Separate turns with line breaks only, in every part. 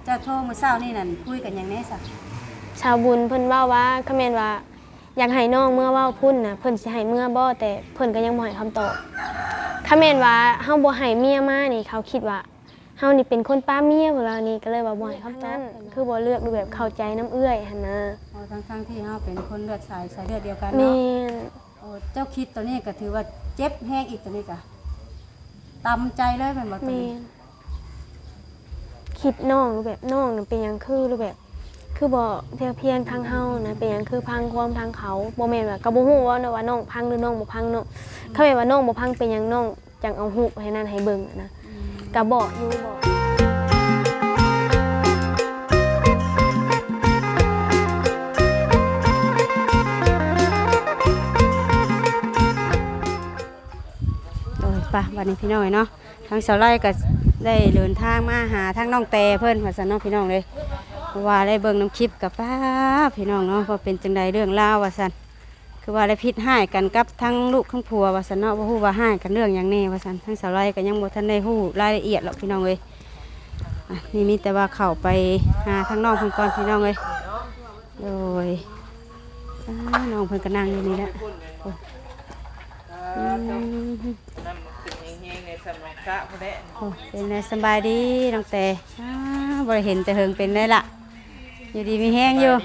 เจ้าโทรมื้อเช้านี่นั่นคุยกันหยังแน่ซะ
ชาวบุญเพิ่นเว้าว่าคอมเมนต์ว่าอยากให้น้องเมื่อเว้าพุ่นน่ะเพิ่นสิให้เมื่อบ่แต่เพิ่นก็ยังบ่ให้คำตอบคอมเมนต์ว่าเฮาบ่ให้เมียมานี่เขาคิดว่าเฮานี่เป็นคนป้าเมียพุ่นล่ะนี่ก็เลยว่าบ่ให้คำตอบคือบ่เลือกดูแบบเข้าใจน้ำเอื้อยหั่นนะ
ทั้งที่เฮาเป็นคนเลือดสายเลือดเดียวกัน
แม่
เนาะ
น
โอ้เจ้าคิดตัวนี้ก็ถือว่าเจ็บแฮงอีกตัวนี้ก็ตำใจเลยแม่นบ่ตัว
แม่
นี้
นคิดน้องแบบน้องน่ะเป็นหยังคือหรือแบบคือบ่เพียงทางเฮานะเป็นหยังคือพังความทางเขาบ่แม่นว่าก็บ่ฮู้ว่าน้องพังหรือน้องบ่พังเนาะเขาแม่นว่าน้องบ่พังเป็นหยังน้องจังเอารูปให้นั่นให้เบิ่งนะก็บอกอยู่บอก
โอ้ยป่ะวันนี้พี่น้อยเนาะทางเสาไร่ก็ได้เดินทางมาหาทางน้องแต่เพิ่นว่าซั่นเนาะพี่น้องเลยเพราะว่าได้เบิ่งน้ำคลิปกับป้าพี่น้องเนาะว่าเป็นจังใดเรื่องราวว่าซั่นคือว่าได้พิษให้กันกับทั้งลูกทั้งผัวว่าซั่นเนาะบ่ฮู้ว่าให้กันเรื่องหยังแน่ว่าซั่นทางเสาไร่ก็ยังบ่ทันได้ฮู้รายละเอียดหรอกพี่น้องเอ้ยนี่มีแต่ว่าเข้าไปหาทางน้องเพิ่นก่อนพี่น้องเอ้ยโดยน้องเพิ่นก็นั่งอยู่นี่แหละโอ้เป็นไงสบายดีน้องแต่บ่ได้เห็นแต่เฮิงเป็นได้ละอยู่ดีมีแห้งอยู่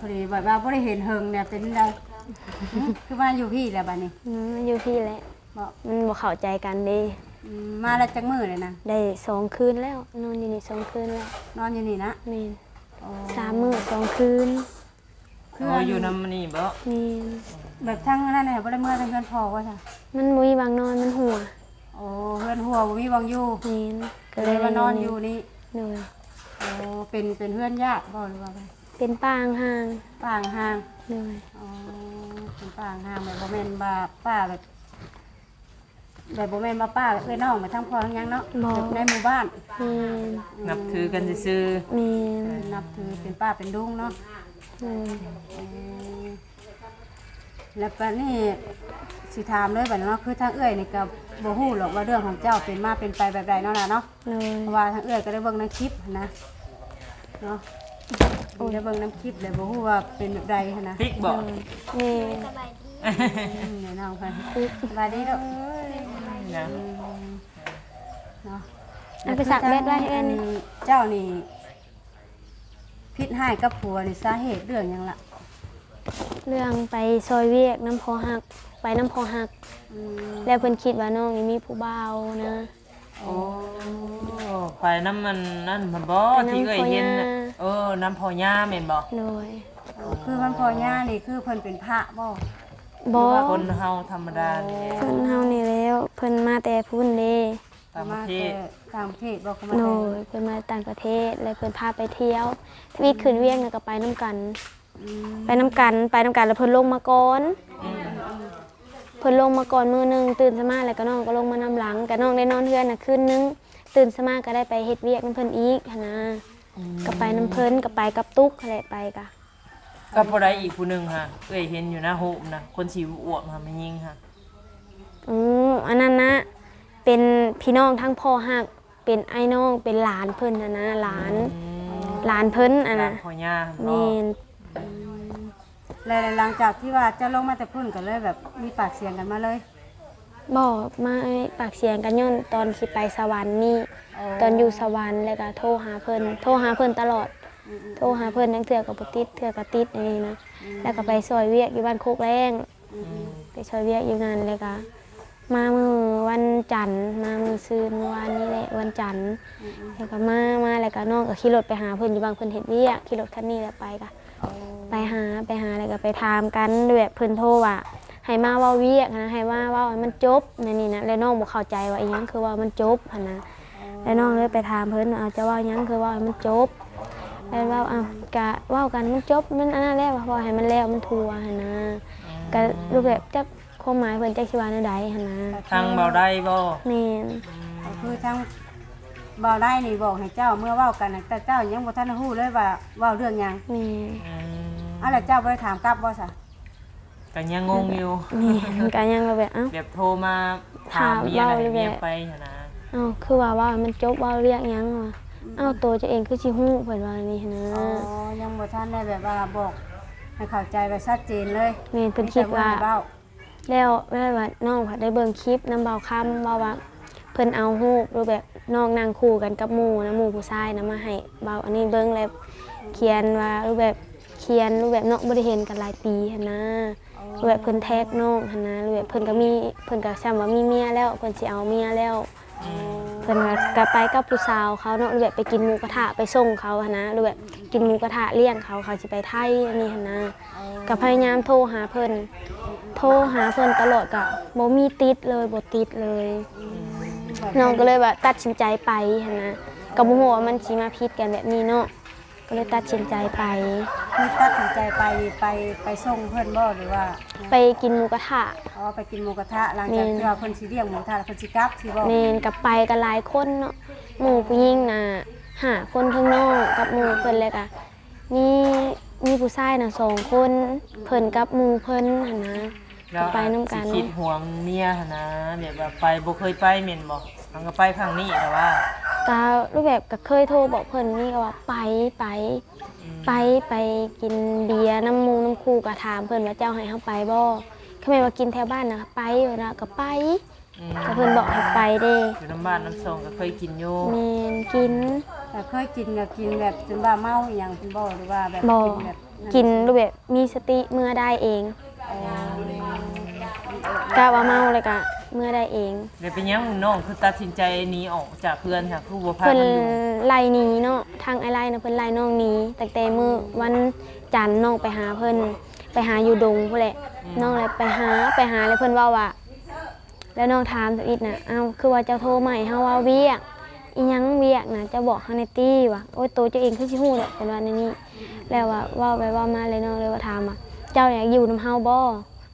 พอดีแบบว่าบ่ได้เห็นเฮิงเนี่ยเป็นไงคือมาอยู่พี่แล้วบัดนี้
อยู่พี่แหละมันบ่เข้าใจกันเด้
มาแล้วจักมื้อเลยนะ
ได้2 คืนแล้วนอนอยู่นี่2 คืนแล้ว
นอนอยู่นี่นะ
แม่น3 มื้อ2 คืน
คืออยู่นำนี่บ่
นี่
แบบทั้งนั้นน่ะบ่ได้เมื่อทั้งเพื่อนพ่อว่าจ้ะ
มันบ่มีวางนอนมันหัว
โอ้เพื่อนหัวบ่มีวางอยู่
นี่
ก็เลยมานอนอยู่นี่
เลย
โอ้เป็นเพื่อนญาติบ่หรือว่าไง
เป็นป้างห่าง
ป้างห่าง
เลย
อ๋อเป็นป้างห่างแบบบ่แม่นว่าป้าแบบบ่แม่นว่าป้าเอ้ยน้องมาทั้งพ่อทั้งยังเนาะแบบในหมู่บ้าน
นับถือกันซื่อ
มี
นับถือเป็นป้าเป็นลุงเนาะแล้วก็นี่สิถามเลยบัดนี้เนาะคือทางเอื้อยนี่ก็บ่ฮู้หรอกว่าเรื่องของเจ้าเป็นมาเป็นไปแบบใดเนาะล่ะเนาะเพราะว่าทางเอื้อยก็ได้เบิ่งในคลิปนะเนาะได้เบิ่งในคลิปเลยบ่ฮู้ว่าเป็นแบบใดหั่นนะ
ติ๊กบ่
นี่
นี่น้องเพิ่นสบายดีเด้อเนาะ
ไปสักเม็ดไว้ให้อัน
เจ้านี่พิษให้กับผัวนี่สาเหตุเรื่องหยังล่ะ
เรื่องไปซอยเวียกน้ำพอหักไปน้ำพอหักแล้วเพิ่นคิดว่าน้องนี่มีผู้บ่าวนะ
โอ้ไปน้ำมันนั่นมันบ่ที่เอ้ยเห็นน้ำพอย่าแม่นบ่
โดย
คือมันพอย่านี่คือเพิ่นเป็นพระ
บ่
คนเฮาธรรมดานี่
คนเฮานี่แล้วเพิ่นมาแต่พุ่นเด้
ต่างประเทศบ่เข้ามา
โดยเพิ่นมาต่างประเทศแล้วเพิ่นพาไปเที่ยววีขึ้นเวียงน่ะก็ไปน้ำกันไปน้ำกันแล้วเพิ่นลงมาก่อนมื้อนึงตื่นสมาแล้วก็น้องก็ลงมานำหลังก็น้องได้นอนเฮือนน่ะคืนนึงตื่นสมาก็ได้ไปเฮ็ดเวียกนำเพิ่นอีกหั่นนะก็ไปนำเพิ่นก็ไปกับตุ๊กแหละไปก็
กับผู้ใดอีกผู้นึงค่ะเอ้ยเห็นอยู่นะโหมนะคนสิอ้วกค่ะแม่ยิงค่ะ
อันนั้นนะเป็นพี่น้องทั้งพ่อฮักเป็นไอ้น้องเป็นหลานเพิ่นนะหลานเพิ่นนะ
พ่อย่า
แม่น
แล้วหลังจากที่ว่าเจ้าลงมาแต่พุ่นก็เลยแบบมีปากเสียงกันมาเลย
บอกมาปากเสียงกันย้อนตอนสิไปสวรรค์นี่ตอนอยู่สวรรค์แล้วก็โทรหาเพิ่นตลอดโทรหาเพิ่นทั้งเทื่อก็บ่ติดเทื่อก็ติดนี่นะแล้วก็ไปซอยเวียกอยู่บ้านโคกแรงไปซอยเวียกอยู่งานแล้วก็มามื้อวันจันทร์มามื้อซื่นเมื่อวานนี้แหละวันจันทร์แล้วก็มาแล้วก็น้องก็ขี่รถไปหาเพิ่นอยู่บางเพิ่นเฮ็ดเวียกขี่รถคันนี้แล้วไปก็ไปหาแล้วก็ไปถามกันแบบเพิ่นโทรว่าให้มาเว้าเวียกนะให้ว่าเว้าให้มันจบนี่นะแล้วน้องบ่เข้าใจว่าอีหยังคือว่ามันจบหั่นนะแล้วน้องเลยไปถามเพิ่นว่าจะเว้าหยังคือว่าให้มันจบแล้วว่ากะเว้ากันมันจบมันอันนั้นแล้วพอให้มันแล้วมันทั่วหั่นนะก็รูปแบบจักความหมายเพิ่นจักสิว่าแนวใดหั่นนะ
ทางเบาได้บ่
แม่น
คือทางเบาได้นี่บอกให้เจ้าเมื่อเว้ากันแต่เจ้ายังบ่ทันฮู้เลยว่าเว้าเรื่องหยัง
แม่
แล้วเจ้าบ่ได้ถามกลับบ่ซะ
ก็ยังงงอยู่
นี่ก็ยังแบบ
แบบโทรมา ถามเมียอะไรให้เมียไปหั่นนะ
เอ้าคือว่ามันจบว่าเรียกหยังวะเอ้าตัวเจ้าเองคือสิฮู้เพิ่นว่านี่นะ
อ๋อยังบ่ทันได้แบบว่าบอกให้เข้าใจไปชัดเจนเลย
แม่นเพิ่นคิดว่า
เบ้า
แล้วว่าน้องผัดได้เบิ่งคลิปน้ำเบาค่ำว่าเพิ่นเอารูปรูปแบบน้องนั่งคู่กันกับหมู่นะหมู่ผู้ชายนะมาให้เบาอันนี้เบิ่งแล้วเขียนว่ารูปแบบเขียนรูปแบบน้องบ่ได้เห็นกันหลายปีหั่นนะรูปแบบเพิ่นแท็กน้องหั่นนะรูปแบบเพิ่นก็ซ้ำว่ามีเมียแล้วเพิ่นสิเอาเมียแล้วเพิ่นก็ไปกับผู้สาวเขาเนาะรูปแบบไปกินหมูกระทะไปส่งเขาหั่นนะรูปแบบกินหมูกระทะเลี้ยงเขาสิไปไทยอันนี้หั่นนะก็พยายามโทรหาเพิ่นตลอดก็บ่มีติดเลยบ่ติดเลยน้องก็เลยว่าตัดสินใจไปหั่นนะก็บ่ฮู้ว่ามันสิมาผิดกันแบบนี้เนาะก็เลยตัดสินใจไป
คือตัดสินใจไปส่งเพิ่นบ่หรือว่า
ไปกินหมูกระทะ
อ๋อไปกินหมูกระทะหลังจากที่ว่าเพิ่นสิเลี้ยงหมูกระทะแล้วเพิ่นสิกลับสิบ่
แม่นกับไปกันหลายคนเนาะหมู่ผู้หญิงน่ะ5คนทั้งน้องกับหมู่เพิ่นเลยก็มีผู้ชายน่ะ2คนเพิ่นกับหมู่เพิ่นหั่นนะก็ไปนำกัน
คิดห่วงเมียหั่นนะแบบว่าไปบ่เคยไปแม่นบ่มันก็ไปครั้งนี้แต่ว่า
ก็รูปแบบก็เคยโทรบอกเพิ่นนี่ก็ว่าไปกินเบียร์น้ำมูน้ำคู่ก็ถามเพิ่นว่าเจ้าให้เฮาไปบ่เขาแม่นว่ากินแถวบ้านน่ะไปนะก็ไปก็เพิ่นบอกให้ไปเด้
อยู่น้ำบ้านน้ำซองก็เคยกินอยู่
แม่นกิน
แต่เคยกินก็กินแบบจนว่าเมาอีหยังเพิ่นบ่หรือว่าแบบ
บ่
กินแบบ
กินรูปแบบมีสติเมื่อได้เองกะว่าเมาเลยก็เมื่อได้เอง
เดี๋ยวเป็นยังน้องคือตัดสินใจหนีออกจากเพื่อนค่ะคือบ่พา
เพิ่น
กันอยู่
ไล่หนีเนาะทางไอ้ไล่นะเพิ่นไล่น้องหนีตั้งแต่มื้อวันจันทร์น้องไปหาเพิ่นไปหาอยู่ดงพุ่นแหละน้องเลยไปหาแล้วเพิ่นเว้าว่าแล้วน้องถามตัวอีกน่ะเอ้าคือว่าเจ้าโทรมาให้เฮาว่าเวียกอีหยังเวียกน่ะจะบอกเฮาในตี้ว่าโอ้ยโตเจ้าเองคือสิฮู้แหละเพิ่นว่าในนี้แล้วว่าเว้าไปเว้ามาเลยน้องเลยว่าถามว่าเจ้าอยากอยู่นำเฮาบ่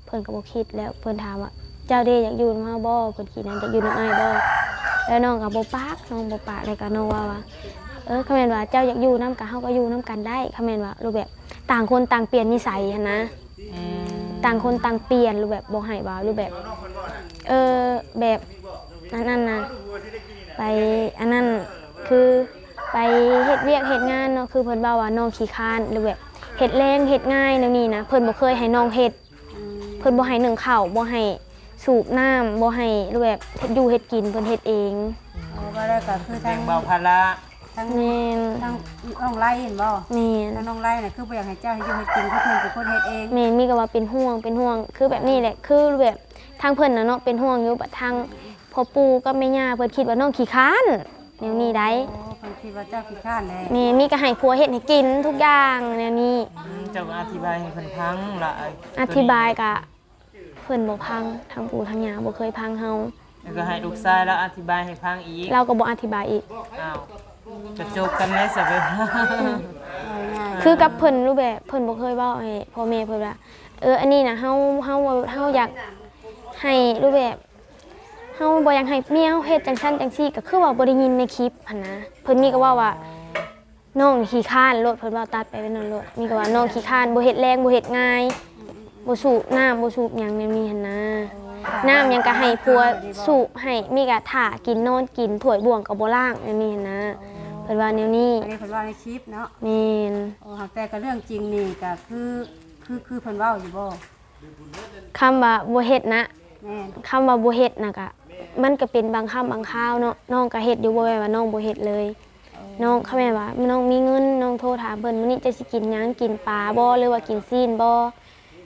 เพิ่นก็บ่คิดแล้วเพิ่นถามว่าเจ้าเด้อยากอยู่นำเฮาบ่เพิ่นคิดนั้นอยากอยู่นำอ้ายบ่แล้วน้องก็บ่ปากแล้วก็น้องว่าคำแม่นว่าเจ้าอยากอยู่นำกันเฮาก็อยู่นำกันได้คำแม่นว่ารูปแบบต่างคนต่างเปลี่ยนนิสัยหั่นนะต่างคนต่างเปลี่ยนรูปแบบบ่ให้ว่ารูปแบบแบบนั้นนะไปอันนั้นคือไปเฮ็ดเวียกเฮ็ดงานเนาะคือเพิ่นเว้าว่าน้องขี้คร้านหรือแบบเฮ็ดแรงเฮ็ดง่ายแนวนี้นะเพิ่นบ่เคยให้น้องเฮ็ดเพิ่นบ่ให้นึ่งข้าวบ่ให้สูบน้ำบ่ให้รูปแบบเฮ็ดอยู่เฮ็ดกินเพิ่นเฮ็ดเอง
อ๋อก็ได้ก็คือ
แบ่
ทั้ง
งเบาภาระ
ทั้ง
แม่น
ทั้งน้องไล่เห็นบ่
แม่น
ทั้งน้องไล่น่ะคือบ่อยากให้เจ้าให้อยู่ให้กินคือเพิ่นเป็นคนเฮ็ดเอง
แม่นมีก็ว่าเป็นห่วงคือแบบนี้แหละคือแบบทางเพิ่นน่ะเนาะเป็นห่วงอยู่บัดทางพ่อปู่กับแม่ย่าเพิ่นคิดว่าน้องขี้คร้านแนวนี้ได้
โอ้เพิ่นคิดว่าเจ้าขี้ข้านแน่
แม่มีก็ให้ผัวเฮ็ดให้กินทุกอย่างแนวนี้
เจ้าก็อธิบายให้เพิ่นฟังล่ะ
อธิบายกะเพิ่นบ่พังทางปู่ทางย่าบ่เคยพังเฮา
แล้วก็ให้ลูกชายแล้วอธิบายให้ฟังอีก
เราก็บ่อธิบายอีก
อ้าวกระจบกันเลยซะเด้อ
ง่าย
คือกับเพิ่นรูปแบบเพิ่นบ่เคยเว้าให้พ่อแม่เพิ่นว่าอันนี้น่ะเฮาอยากให้รูปแบบเฮาบ่อยากให้เมียเฮาเฮ็ดจังซั่นจังซี่ก็คือว่าบ่ได้ยินในคลิปหั่นนะเพิ่นมีก็ว่าน้องนี่ขี้คร้านโลดเพิ่นเว้าตัดไปเป็นนั่นโลดมีก็ว่าน้องขี้คร้านบ่เฮ็ดแรงบ่เฮ็ดง่ายบ่สูบน้ำบ่สูบหยังแนวนี้หั่นนะน้ำหยังก็ให้ผัวสูบให้มีก็ท่ากินนอนกินถ้วยบ่วงก็บ่ล้างแนวนี้หั่นนะเพิ่นว่าแนวนี้
อันนี้เพิ่นว่าในคลิปเนาะ
แม่น
โอ้หากแต่ก็เรื่องจริงนี่ก็คือเพิ่นเว้าอยู่บ่
คำว่าบ่เฮ็ดนะ
แม่น
คำว่าบ่เฮ็ดน่ะก็มันก็เป็นบางคำบางคราวเนาะน้องก็เฮ็ดอยู่บ่แม่นว่าน้องบ่เฮ็ดเลยน้องเขาแม่นว่าน้องมีเงินน้องโทรถามเพิ่นมื้อนี้จะสิกินหยังกินปลาบ่หรือว่ากินซีนบ่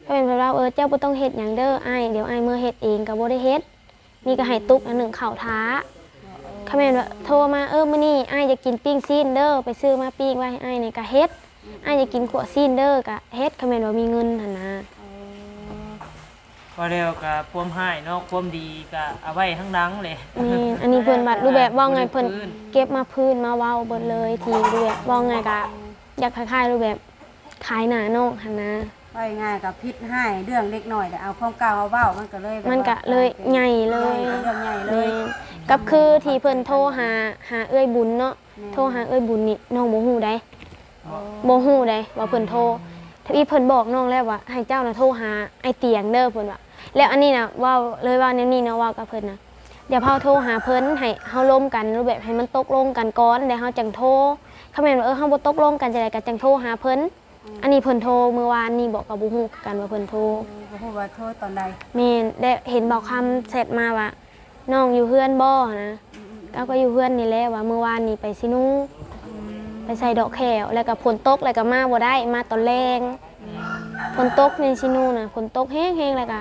เขาแม่นเพิ่นว่าเจ้าบ่ต้องเฮ็ดหยังเด้ออ้ายเดี๋ยวอ้ายมื้อเฮ็ดเองก็บ่ได้เฮ็ดนี่ก็ให้ตุกอันหนึงข้าวท้าเขาแม่นว่าโทรมามื้อนี้อ้ายอยากกินปิ้งซีนเด้อไปซื้อมาปิ้งไว้ให้อ้ายนี่ก็เฮ็ดอ้ายอยากกินขั่วซีนเด้อก็เฮ็ดเขาแม่นว่ามีเงินหั่นนะ
พอแล้วก็ความให้เนาะความดีก็เอาไว้ข้างหลังเลย
นี่อันนี้เพิ่นบัดรูปแบบว่าไงเพิ่นเก็บมาพื้นมาเว้าเบิดเลยทีรูปแบบว่าไงก็อยากคล้ายๆรูปแบบขายหน้าน้องหั่นนะ
ว่าง่ายๆก็พิษให้เรื่องเล็กน้อยแต่เอาความเก่าเอาเว้ามันก็เลยแบบ
มันก็เลยใหญ่เลย
เรื่องใหญ่เล
นี่
ย
กับคือที่เพิ่นโทรหาเอ้ยบุญเนาะโทรหาเอ้ยบุญนี่น้องบ่ฮู้ได้บ่ฮู้ได้ว่าเพิ่นโทรที่เพิ่นบอกน้องแล้วว่าให้เจ้าน่ะโทรหาไอ้เตียงเด้อเพิ่นว่าแล้วอันนี้น่ะเว้าเลยว่าแนวนี้นะเว้ากับเพิ่นน่ะ อย่าเผาโทรหาเพิ่นให้เฮาล้มกันรูปแบบให้มันตกลงกันก่อนแล้วเฮาจังโทรคำแม่นว่าเฮาบ่ตกลงกันจังได๋ก็จังโทรหาเพิ่นอันนี้เพิ่นโทรเมื่อวานนี้บอกกับบ่ฮู้กันว่าเพิ่นโทร
บ่ฮู้ว่าโทษตอนใด
แม่นได้เห็นบอกคำเสร็จมาว่าน้องอยู่เฮือนบ่นะก็อยู่เฮือนนี่แหละว่าเมื่อวานนี้ไปซินูไปใส่ดอกแขวแล้วก็ฝนตกแล้วก็มาบ่ได้มาตอนแรงฝนตกในซินูน่ะฝนตกแห้งๆแล้วก็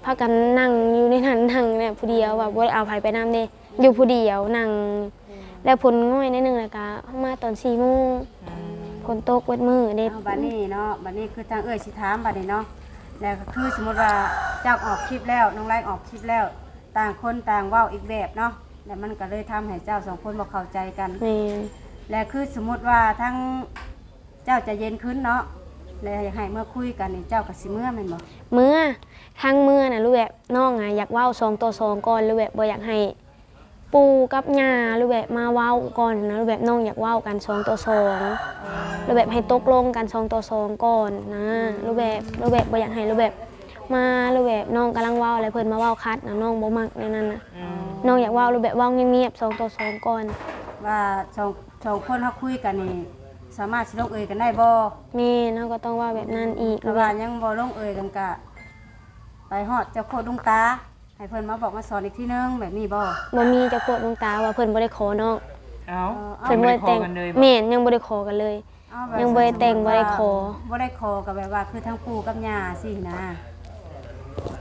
พากันนั่งอยู่ในนั้นนั่งเนี่ยผู้เดียวว่าบ่ได้เอาไผไปนำเด้อยู่ผู้เดียวนั่งแล้วฝนง่อยนิดนึงแล้วก็มาตอน4:00 นฝนตกเบิดมื้อเด้
เอาบัดนี้เนาะบัดนี้คือทางสิถามบัดนี้เนาะแล้วก็คือสมมุติว่าเจ้าออกคลิปแล้วน้องไลฟ์ออกคลิปแล้วต่างคนต่างเว้าอีกแบบเนาะแล้วมันก็เลยทำให้เจ้าสองคนบ่เข้าใจกัน
แม่น
และคือสมมุติว่าทั้งเจ้าจะเย็นขึ้นเนาะแล้วอยากให้เมื่อคุยกันนี่เจ้าก็สิเมื่อแม่นบ่
มื้อทางมื้อน่ะรู้แบบน้องอ่ะอยากเว้า2ต่อ2ก่อนหรือแบบบ่อยากให้ปู่กับย่าหรือแบบมาเว้าก่อนนะหรือแบบน้องอยากเว้ากัน2ต่อ2หรือแบบให้ตกลงกัน2ต่อ2ก่อนนะหรือแบบบ่อยากให้หรือแบบมาหรือแบบน้องกำลังเว้าอะไรเพิ่นมาเว้าคัดนะน้องบ่มักในนั้นน่ะน้องอยากเว้าหรือแบบเว้าเงียบๆ2ต่อ2ก่อน
ว่าสองคนเฮาคุยกันนี่สามารถสิลงเอยกันได้บ่
แม่เนาะก็ต้องเว่าแบบนั้นอีกห
แต่
รือ
ว่า
ว่า
ยังบ่ลงเอยกันกะไปฮอดเจ้าโคตรลุงตาให้เพิ่นมาบอกมาสอนอีกทีนึงแบบนี้บ่
บ่มีเจะโกรธดวงตาว่าเพิ่นบ่ได้ขอน้อง
เอ้า
เพิ่นบ่ได้แต่ง
กันเลย
แม่นยังบ่ได้ขอกันเลย
เอาแบบ
ยังบ่ได้แต่งบ่ได้ขอ
บ่ได้ขอก็แบบว่าคือทั้งปู่กับย่าสินะ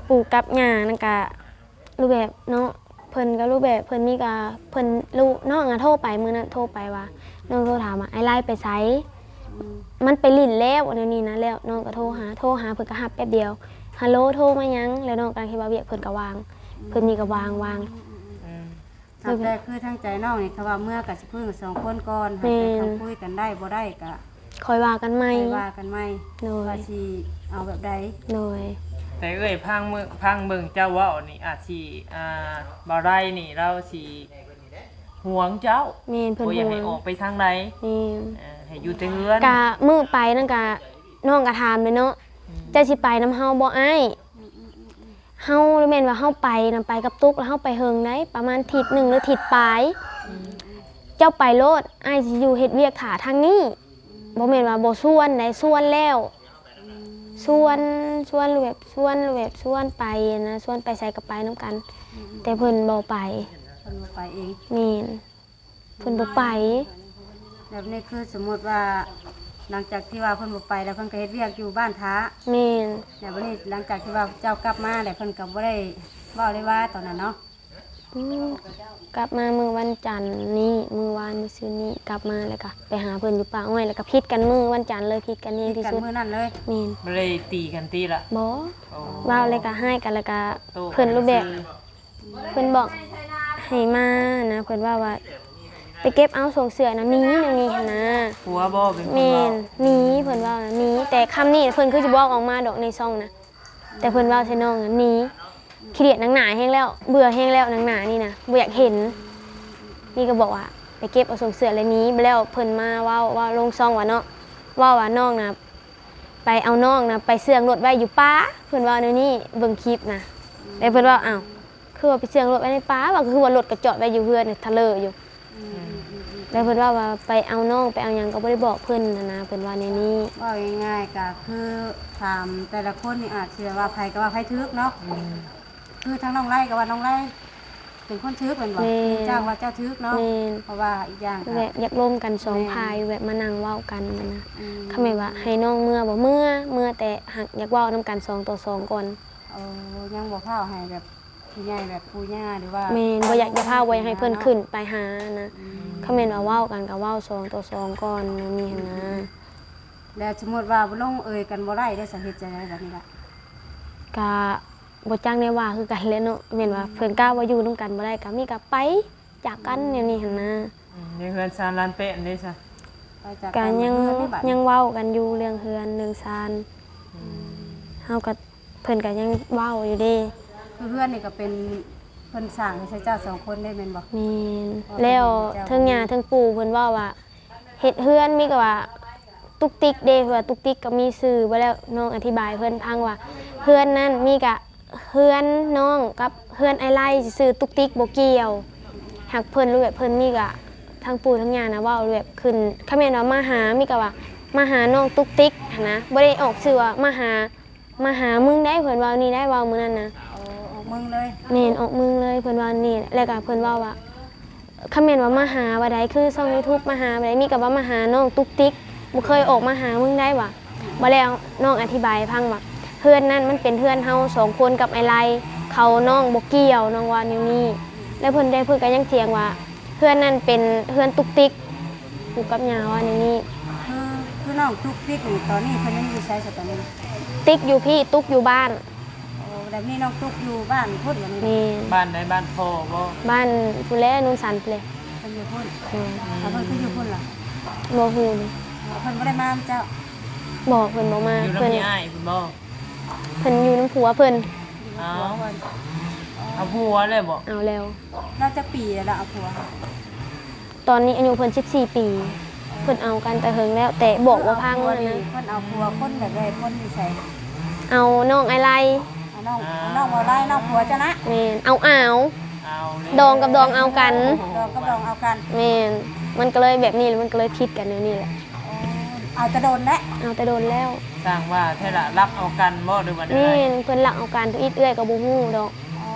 ปู่กับย่านั่นก็รูปแบบเนาะเพิ่นก็รูปแบบเพิ่นมีก็เพิ่นรู้น้องอะโทรไปมื้อนั้นโทรไปว่าน้องโทรถามว่าไอ้ไล่ไปไสมันไปลิ้นแล้วอันนี้นะแล้วน้องก็โทรหาเพิ่นก็รับแป๊บเดียวฮัลโหลโทรมายังแล้วน้องก็คิดว่าเวียกเพิ่นก็วางเพิ่นนี่ก็วาง
อืม
ตั้งแต่คือทั้งใจน้องนี่คือว่าเมื่อก็สิคุยกันสองคนก่อนให้ไปคำคุยกันได้บ่ได้ก็
คอยว่ากันใหม่
ไปว่ากันใหม่
โดย
ว่าสิเอาแบบใด
โดย
แต่พังเบิ่งเจ้าเว้านี่อาจสิบ่ได้นี่เราสิห่วงเจ้า
แม่นเพิ่น
บ่อยาก
ห่ว
ให้
ง
ออกไปทางใด
แม่น
ให้อยู่แต่เฮือน
กะมือไปนั่นกะน้องกะถามเลยเนาะเจะสิไปน้ำเฮาบ่อ้ายเฮาแม่นว่าเฮาไปนำไปกับตุ๊กแล้วเฮาไปเฮิงได้ประมาณอาทิศนึงหรืออาทิศปลายเจ้าไปโลดอ้ายสิอยู่เฮ็ดเวียกถาทางนี้บ่แม่นว่าบ่ส่วนใดส่วนแล้วส่วนแบบส่วนไปนะส่วนไปใส่กับไปนํกัน แต่เพิ่นบ่ไป
เพิ่นบ่ไปเอง
แม่นเพิ่นบ่ไป
แบบนี้คือสมมุติว่าหลังจากที่ว่าเพิ่นบ่ไปแล้วเพิ่นก็เฮ็ดเวียกอยู่บ้านท้า
แม่น
แล้ววันนี้หลังจากที่ว่าเจ้ากลับมาแล้วเพิ่นก็บ่ได้เว้าเลยว่าตอนนั้นเนาะ
อืมกลับมามื้อวันจันทร์นี้มื้อวานมื้อซื่อนี้กลับมาแล้วก็ไปหาเพิ่นอยู่ป่าอ้อยแล้วก็พิดกันมื้อวันจันทร์เลยพิดกันแฮง
คิด
ที่
กัน
สุด
มื้อนั้นเลย
แม่น
บ่ได้ตีกันตีละ
บ่
โอ้
ว้าวเลยก็ให้กันแล้วก็
โต้
เพิ่นรูปแบบเพิ่นบอกให้มานะเพิ่นว่าไปเก็บเอาส่งเสือนะหนี้นะนี่หั่นนะ
ผัวบ่เป็นคน
แม่
เว้าน
หนี้เพิ่นว่านะหนี้แต่คำนี้เพิ่นคือสิบอกออกมาดอกในซองนะแต่เพิ่นว่าใส่น้องนะหนี้เครียดหนังหนาแห้งแล้วเบื่อแห้งแล้วหนังหนานี่นะบ่อยากเห็น นี่ก็บอกว่าไปเก็บเอาส่งเสือเลยหนี้ไปแล้วเพิ่นมาว่าลงซองว่าเนาะว่าน้องนะไปเอาน้องนะไปเสื่องรถไว้อยู่ป้าเพิ่นว่าแนวนี้เบิ่งคลิปนะแล้วเพิ่นว่าอ้าวคือว่าไปเสื่องรถไว้ในป้าว่าคือว่ารถก็จอดไว้อยู่เฮือนทะเลอยู่แล้วเพิ่นว่าไปเอาน้องไปเอาหยังก็บ่ได้บอกเพิ่นนะเพิ่นว่าแนวนี้
เว้าง่ายๆก็คือถามแต่ละคนนี่อาจสิว่าไผก็ว่าไผทึกเนาะคือทั้งน้องไร่ก็ว่าน้องไร่เป็นคนทึกแม่นบ่เจ้าว่าเจ้าทึกเนาะ
แม่น
เพราะว่าอีกอย่างก็
แบบอยากร่วมกันสองพายแบบมานั่งเว้ากันนะ
อืม
คำแม่ว่าให้น้องเมื่อบ่เมื่อแต่หักอยากเว้านํกัน2ต่อ2ก่อน
ยังบ่พาให้แบบผู้ใหญ่แบบปู่ย่าหรือว่า
แม่นบ่อยากจะพาไว้ให้เพิ่นขึ้นไปหานะคำแม่นว่าเว้ากันก็เว้า2ต่อ2ก่อนนี่หั่นนะ
แล้วสมมุติว่าบ่ลงเอยกันบ่ได้ได้สาเหตุจังไดแบบนี้ล่ะ
ก็บ่จังได้ว่าคือกันแหล้วเนาะแม่นว่าเพิ่นกล้าว่าอยู่นํกันบ่ได้ก็มีก็ไปจากกันแนวนี้หั่นนะ
ในเฮือนซานลานเปะนี่ซะ
ไปจาก
ก็ยัง
เพื่อนได้บัด
ยังเว้ากันอยู่เรื่องเฮือนเรื่องซานเฮาก็เพิ่นก็ยังเว้าอยู่เด้
คือเพื่อนนี่ก็เป็นเพิ่นสร้างให้ใช้เจ้าสองคนได้แม่นบ่
แม่นแล้วเทิงย่าเทิงปู่เพิ่นเว้าว่าเฮ็ดเฮือนมีก็ว่าตุกติกเด้ว่าตุกติกก็มีชื่อบ่แล้วน้องอธิบายเพิ่นพังว่าเฮือนนั้นมีก็ เฮือนน้องกับเฮือนไอไล่สิซื้อตุกติ๊กบ่เกี่ยวหากเพิ่นรู้แบบเพิ่นมีกะทั้งปู่ทั้งย่านะเว้าแบบขึ้นคำแม่นว่ามาหามีกะว่ามาหาน้องตุกติ๊กหั้นนะบ่ได้ออกชื่อว่ามาหามึงได้เพิ่นว่านี่ได้เว้ามื้อนั้นนะ
โอ้ออกมึงเลย
แม่นออกมึงเลยเพิ่นว่านี่แล้วก็เพิ่นเว้าว่าคำแม่นว่ามาหาว่าใดคือช่อง YouTube มาหาว่าใดมีกะว่ามาหาน้องตุกติ๊กบ่เคยออกมาหามึงได้ว่ะบ่แล้วน้องอธิบายให้ฟังว่าเพื่อนนั่นมันเป็นเพื่อนเฮา2คนกับไอไลเขาน้องบ่เกี่ยวน้องว่านิ้วนี้แล้วเพิ่นก็ยังเถียงว่าเพื่อนนั่นเป็นเพื่อนตุกติ๊กปู่กับย่าว่านิ้วนี้
คือน้องตุ๊กติ๊กนี่ตอนนี้เพิ่นยังอยู่ไสซะตอนนี้
ติ๊กอยู่พี่ตุ๊กอยู่บ้าน
โอ้แบบนี้น้องตุ๊กอยู่บ้านพุ่นวันนี้
นี่
บ้านใดบ้านพ่อบ่
บ้านผู้แลนูนสันพุ่นเลย
เพิ่นอยู่พุ่น
อืม
ถ้าเพิ่นคืออยู่พุ่นล่ะ
บ่ฮู้นี่
เพิ่นบ่ได้มาเจ้า
บอกเพิ่นบ่มา
อยู่
เพิ่น
นำพี่อ้ายเพิ่นบ่
เพิ่นอยู่น้ำผัวเพิ่น
เอา
ผัวเพิ่น
เอาผัวเลยบ่
เอาแล้ว
น่าจะปีแล้วล่ะเอาผัว
ตอนนี้อายุเพิ่น14ปีเพิ่นเอากันแต่เฮิงแล้ว แต่บอกว่าพัง
เอ
แล้ว
ผัว
นะ
เพิ่นเอาผัวคนแบบใดคนนิสัย
เอาน้องไอไล
เอาน้องบ่ไล่น้องผัวเจ้านะ
แม่นเอา
เอาเลย
ดองกับดองเอากัน
ดองกับดองเอากัน
แม่นมันก็เลยแบบนี้มันก็เลยพิดกันเดี๋ยวนี้แหละ
เอาแต่โดนและ
เอาแต่โดนแล้ว
สร้างว่าแท้ละรับเอากันบ่หรือว่าได้
นี่เพิ่นหลักเอาการตัวอีดเอื้อยกับบ่ฮู้ดอก
อ๋อ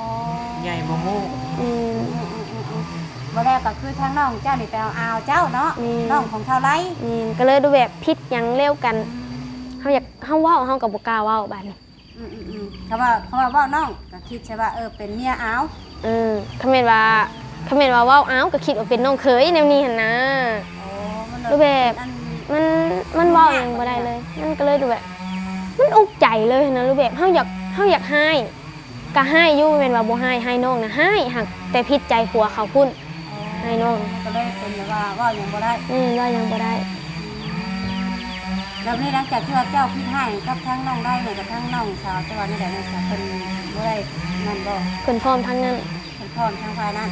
ใหญ่บ่ฮู้
อืม
บ่แรกก็คือทางน้องเจ้านี่ไปเอาเจ้าเนาะ
นี่
น้องของเท่าไร
นี่ก็เลยดูแบบพิษหยังเร็วกันเฮาอยากเฮาเว้าเฮาก็บ่กล้าเว้าบัดนี้
เขาว่าเว้าน้องก็คิดใช่ว่าเป็นเมียเอา
คำแม่นว่าเว้าอ้าวก็คิดว่าเป็นน้องเขยแนวนี้หั่นนะ
อ๋อมัน
รูปแบบ มันเว้าหยังบ่ได้เลย มันก็เลยดูแบบมันอุกใจเลยนะรูปแบบเฮาอยากให้ก็ให้อยู่แม่นว่าบ่ให้น้องนะให้หักแต่ผิดใจผัวเขาพุ่น ให้น้อง
ก็เลยเป็นแบบว่าเว้าหยังบ่ได้
ว่ายังบ่ได้
แล้วนี่หลังจากที่ว่าเจ้าพิดให้กับทั้งน้องได้เนี่ยกับทั้งน้องสาวจังหวัดนี่แหละเนี่ยเพิ่นบ่ได้นั่นบ่
เพิ่นพร้อมทั้งนั้น
เพิ่นพร้อมทางฝ่ายนั้น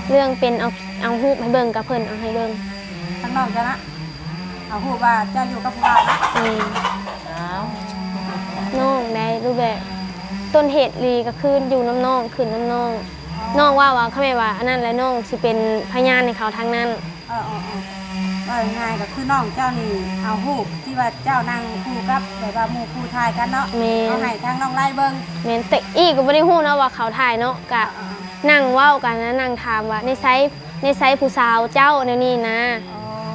เรื่องเป็นเอารูปให้เบิ่งกับเพิ่นเอาให้เบิ่ง
ทั้งน้องจ้ะนะเอาฮู้ว่าเจ้าอยู่กับผู้ว่านะ
เอา
น้องได้รูปแบบต้นเหตุลีก็คืออยู่น้ำน้องขึ้นน้ำน้องน้องว่าเขาไม่ว่าอันนั้นแล้วน้องสิเป็นพยานในเขาทางนั้น
ว่าง่ายๆก็คือน้องเจ้านี่เอาฮู้ที่ว่าเจ้านั่งคู่กับแบบว่าหมู่คู่ทายกันเนาะเอาให้ทางน้องไล่เบิ่ง
แม่นแต่อีกก็บ่ได้ฮู้นะว่าเขาถ่ายเนาะกะนั่งเว้ากันนะนั่งถามว่าในไซส์ผู้สาวเจ้าแนวนี้นะ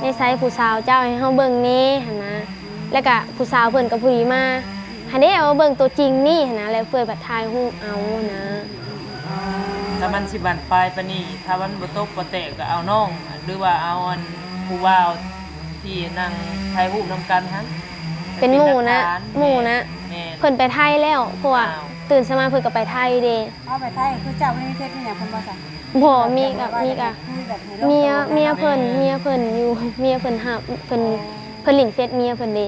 ในไซส์ผู้สาวเจ้าให้เฮาเบิ่งนี่หั่นนะแล้วก็ผู้สาวเพิ่นก็ผู้ดีมาหันได้เอาเบิ่งตัวจริงนี่หั่นนะแล้วเพิ่นบัดถ่ายรูปเอานะ
ถ้ามันสิบันปลายปานนี้ถ้ามันบ่ตกบ่แตกก็เอาน้องหรือว่าเอาอันผู้ว่าวที่นั่งถ่ายรูปนำกันหั่น
เป็นหมู่นะ
แม่น
เพิ่นไปไทยแล้วเพราะว่าตื่นสมาเพิ่นก็ไปไทยเด้
เอาไปไทยคือเจ้าบ่ได้มีเฟซมีหยังเพิ่นบ่สั่ง
บ่มีกะ
คุยแบบให้รา
เมียเพิ่นอยู่เมียเพิ่นหับเพิ่นหลินเฟซเมียเพิ่นเด้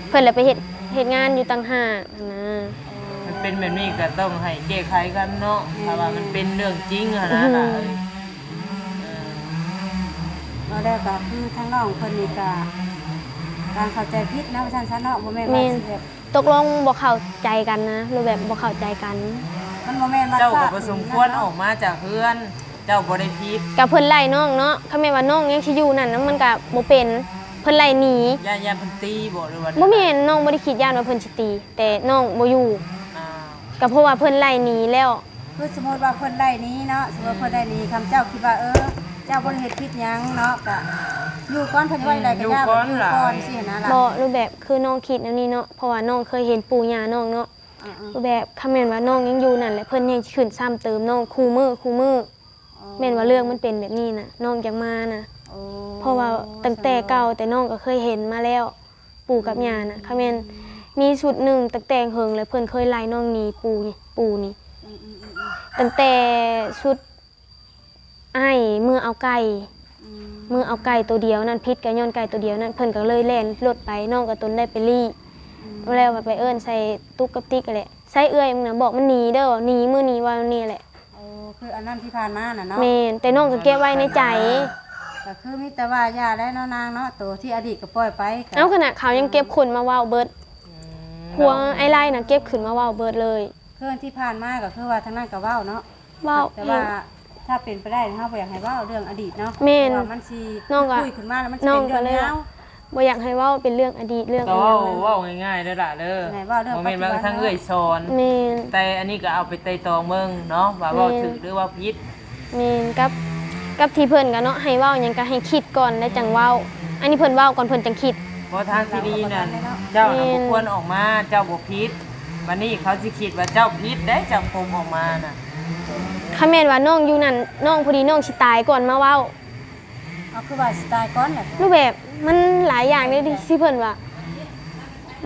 เพิ่นเลยไปเฮ็ดงานอยู่ต่างหากนะ
มันเป็นแบบนี้ก็ต้องให้แก้ไขกันเนาะถ้าว่ามันเป็นเรื่องจริงอะนะล่ะ
เราได้ก็คือทางน้องเพิ่นนี่ก็การเข้าใจผิดนะว่าซั่นซะเนาะบ่แม่นว่าสิแบบ
ตกลงบ่เข้าใจกันนะหรือแบบบ่เข้าใจกัน
มันบ่แม่นว่า
เจ้าก็บ่สมควรออกมาจากเฮือน เจ้าบ่ได้ผิด
กับเพิ่นไล่น้องเนาะคันแม่นว่าน้องยังสิอยู่นั่นนะมันก็บ่เป็นเพิ่นไล่หนี
ย่าเพิ่นตีบ่หรือว่า
บ่แม่นน้องบ่ได้คิดย่านว่าเพิ่นสิตี แต่น้องบ่อยู่
อ่า
ก็เพราะว่าเพิ่นไล่หนีแล้ว
คือสมมุติว่าเพิ่นได้นี้เนาะสมมุติเพิ่นได้นี้คำเจ้าคิดว่าเจ้าบ่ได้เฮ็ดผิดหยังเนาะก็อยู่ก่อนเพิ่นไว้ได้ก็ย่าแบบอยู่ก่อนสินะล่ะ
บ่รูปแบบคือน้องคิดแนวนี้เนาะเพราะว่าน้องเคยเห็นปู่ย่าน้องเนาะรูปแบบคำแม่นว่าน้องยังอยู่นั่นแหละเพิ่นยังขึ้นซ้ำเติมน้องคู่มือแม่นว่าเรื่องมันเป็นแบบนี้น่ะน้องจังมานะเพราะว่าตั้งแต่เก่าแต่น้องก็เคยเห็นมาแล้วปู่กับย่าน่ะคำแม่นมีชุดหนึงตั้งแต่เฮิงเลยเพิ่นเคยไล่น้องหนีปู่นี่ตั้งแต่ชุดอ้ายมือเอาไก่ตัวเดียวนั่นพิษก็ย้อนไก่ตัวเดียวนั่นเพิ่นก็เลยแล่นรถไปน้องก็ตนได้ไปรีแล้วไปเอิ้นใส่ตุ๊กกับติ๊กแหละใส่เอื้อยมึงน่ะบอกมันหนีเด้อหนีมื้อนี้ว่านี่แหละ
คืออันนั้นที่ผ่านมาน่ะเนาะ
แม่นแต่น้องก็เก็บไว้ในใจ
ก็คือมีแต่ว่าย่าได้เนาะนางเนาะตัวที่อดีตก็ปล่อยไป
เอาขณะเขายังเก็บคนมาเว้าเบิด ผัวไอ้ไล่น่ะเก็บขึ้นมาเว้าเบิดเลย
เครื่องที่ผ่านมาก็คือว่าทางนั้นก็เว้าเนาะ
เว้า
แต่ว่าถ้าเป็นไปได้เฮาบ่อยากให้เว้าเรื่องอดีตเนาะ
แม่น
เพราะว่ามันสิ
น้องก็
คุยขึ้นมาแล้วมันสิ
น้อง
เป็น
ก็
เรื่อง
เลย
ยาว
บ่อยากให้เว้าเป็นเรื่องอดีตเรื่อง
ก็
อะไร
เว้าง่ายๆเด้อล่ะเด้อ
ไหนเว้าเรื่อง
บ่แม่น
ปัจจุบั
ว่าน ทั้งเอ้ยสอน
แม่น
แต่อันนี้ก็เอาไปไต่ตองเบิ่งเนาะว่าเว้าถูกหรือว่าผิด
แม่นกับที่เพิ่นก็เนาะให้เว้าหยังก็ให้คิดก่อนแล้วจังเว้า อันนี้เพิ่นเว้าก่อนเพิ่นจังคิด
เพราะทางที่ดีนั่นเจ้าน่ะบ่ควรออกมาเจ้าบ่ผิดวันนี้เขาสิคิดว่าเจ้าผิดได้จากผมออกมาน่ะ
ถ้าแม่นว่าน้องอยู่นั่นน้องพอดีน้องสิตายก่อนมาเว้า
เอาคือว่าสไตล์ก่อนแหละ
รูปแบบมันหลายอย่างเลยที่เพิ่นว่า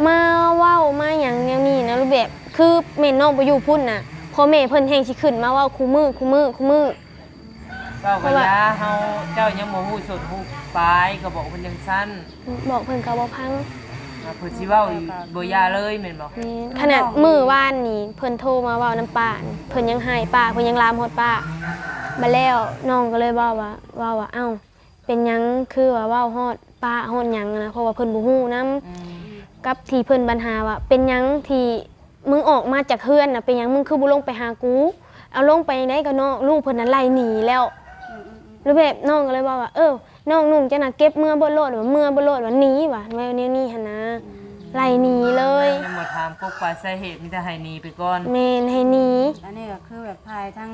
มาเว้ามาหยังแนวนี้นะรูปแบบคือแม่น้องบ่อยู่พุ่นน่ะพอแม่เพิ่นแฮงสิขึ้นมาเว้าคู่มือ
เจ้าก็ยาเฮาเจ้ายังบ่ฮู้สุดฮู้ปลายก็บอกเพิ่นจังซั่น
บอกเพิ่นก็บ่พัง
ว่าเพิ่นสิเว้าบ่ยาเลยแม่นบ่
ขนาดมื้อวานนี่เพิ่นโทรมาเว้าน้ำป้าเพิ่นยังให้ป้าเพิ่นยังลามฮอดป้ามาแล้วน้องก็เลยเว้าว่าเอ้าเป็นหยังคือว่าเว้าฮอดป้าฮอดหยังนะเพราะว่าเพิ่นบ่ฮู้นำ กับที่เพิ่นปัญหาว่าเป็นหยังที่มึงออกมาจากเฮือนน่ะเป็นหยังมึงคือบ่ลงไปหากูเอาลงไปได้ก็น้องลูกเพิ่นน่ะไล่หนีแล้วหรือแบบน้องก็เลยว่าน้องนุ่งจะน่ะเก็บเมื่อบ่โลดว่าเมื่อบ่โลดว่าหนีว่ะแนวนี้หั่นนะไล่หนีเลย
ยังบ่ถามกกปลายสาเหตุมีแต่ให้หนีไปก่อน
แม่นให้หนี
อันนี้ก็คือแบบภายทั้ง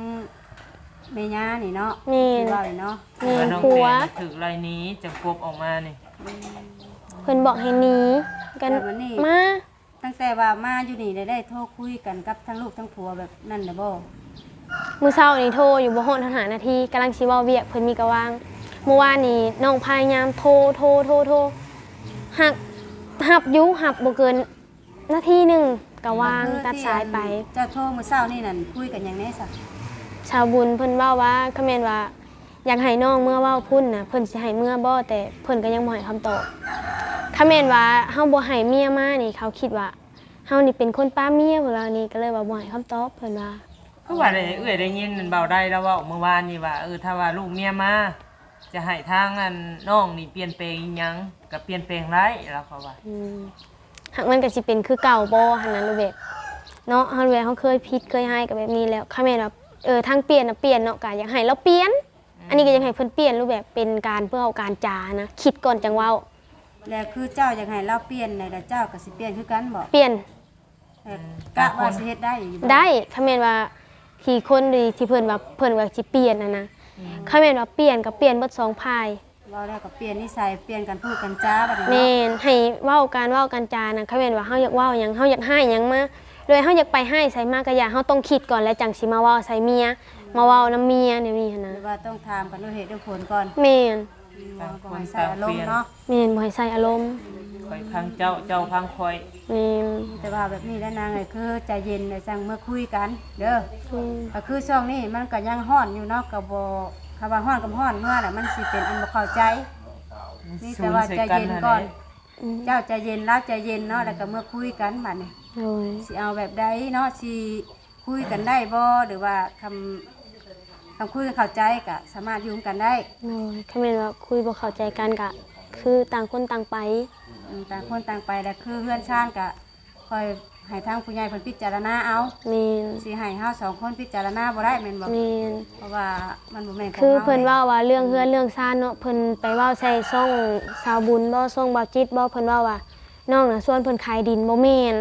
เมย่านี่เนาะ
แม่น
ที่ว่านี่เนาะ
แม่
ว่าน น้อง
ผัว
แพนถูกไล่หนีจากกบออกมานี่
เพิ่นบอกให้หนีกันมา
ตั้งแต่ว่ามาอยู่นี่ได้โทรคุยกันกับทั้งลูกทั้งผัวแบบนั่นน่ะบ่
มื้อเช้านี่โทรอยู่บ่ฮอด5นาทีกำลังสิเว้าเวียกเพิ่นมีกะวางเมื่อวานนี้น้องพยายามโทรหับอยู่หับบ่เกินนาทีหนึงก็วางตัดสายไป
เจ้าโทรมื้อเช้านี่นั่นคุยกันหยังแน่ซะ
ชาวบุญเพิ่นเว้าว่าคอมเมนต์ว่าอยากให้น้องเมื่อเว้าพุ่นน่ะเพิ่นสิให้เมื่อบ่แต่เพิ่นก็ยังบ่ให้คำตอบคอมเมนต์ว่าเฮาบ่ให้เมียมานี่เขาคิดว่าเฮานี่เป็นคนป้าเมียพุ่นล่ะนี่ก็เลยว่าบ่ให้คำตอบเพิ่นว่า
คือว่าได้ได้ยินเบาได้แล้วเว้าเมื่อวานนี่ว่าถ้าว่าลูกเมียมาจะให้ทางอันน้องนี่เปลี่ยนแปลงอีหยังก็เปลี่ยนแปลงหลายแล้วเขาว่า
หากมันก็สิเป็นคือเก่าบ่หั่นน่ะรูปแบบเนาะเฮาแบบเฮาเคยผิดเคยให้ก็แบบนี้แล้วคอมเมนต์ว่าทางเปลี่ยนน่ะเปลี่ยนเนาะก็อยากให้เราเปลี่ยน อันนี้ก็ยังให้เพิ่นเปลี่ยนรูปแบบเป็นการเพื่อเอาการจานะคิดก่อนจังเว้า
แล้วคือเจ้าอยากให้เราเปลี่ยนแล้วเจ้าก็สิเปลี่ยนคือกันบ่
เปลี่ยน
กะว่าสิเฮ็ดได้อยู่บ่
ได้คอมเมนต์ว่าที่คนดีที่เพิ่นว่าสิเปลี่ยนนะคอมเมนต์ว่าเปลี่ยนกับเปลี่ยนเบิดสองพาย
เว้าแล้วก็เปลี่ยนนิสัยเปลี่ยนกันพูดกันจ้าบัดนี้
แม่
เนาะ
นให้เว้ากันจานะคอมเมนต์ว่าเฮาอยากเว้าหยังเฮาอยากให้หยังมาโดยเฮาอยากไปให้ใส่มากก็อย่าเฮาต้องคิดก่อนแล้วจังสิมาเว้าใส่เมียมาเว้านำเมียแนวนี้หัน
ห
นะ
รือว่าต้องถามกันด้วยเหตุด้วยผลก่อน
แม่น
บ่ให้ใส่อารมณ์เนาะ
แม่นบ่ให้ใส่อารมณ์
คอยพังเจ้าพังคอย
แม่น
แต่ว่าแบบนี้แล้วนางเลยคือใจเย็นเลยจังเมื่อคุยกันเด้อ
อืม
ก็คือช่วงนี้มันก็ยังฮ้อนอยู่เนาะก็บ่คำว่าฮ้อนกับฮ้อนเมื่อน่ะมันสิเป็นอันบ่เข้าใจนี่แต่ว่าใจเย็นก่อน เจ้าใจเย็นแล้วใจเย็นเนาะแล้วก็เมื่อคุยกันบัดนี้
โดย
สิเอาแบบใดเนาะสิคุยกันได้บ่หรือว่าคำคุยกันเข้าใจก็สามารถอยู่ร่วมกันได้
โดยคอมเมนต์ว่าคุยบ่เข้าใจกันก็คือต่างคนต่างไป
ต่างคนต่างไปแล้วคือเพื่อนชาติก็คอยให้ทางผู้ใหญ่เพิ่นพิจารณาเอา
แม่น
สิให้เฮาสองคนพิจารณาบ่ได้แม่นบ่
แม่น
เพราะว่ามันบ่แม่นของ
คือ
รา
เพิ่นเว้าว่าเรื่องเฮือนเรื่องซ่านเนาะเพิ่นไปเว้าใส่ซ่องสาวบุญบ่ซ่องบ่าวจิตบ่เพิ่นเว้าว่าน้องน่ะส่วนเพิ่นขายดินบ่แม่น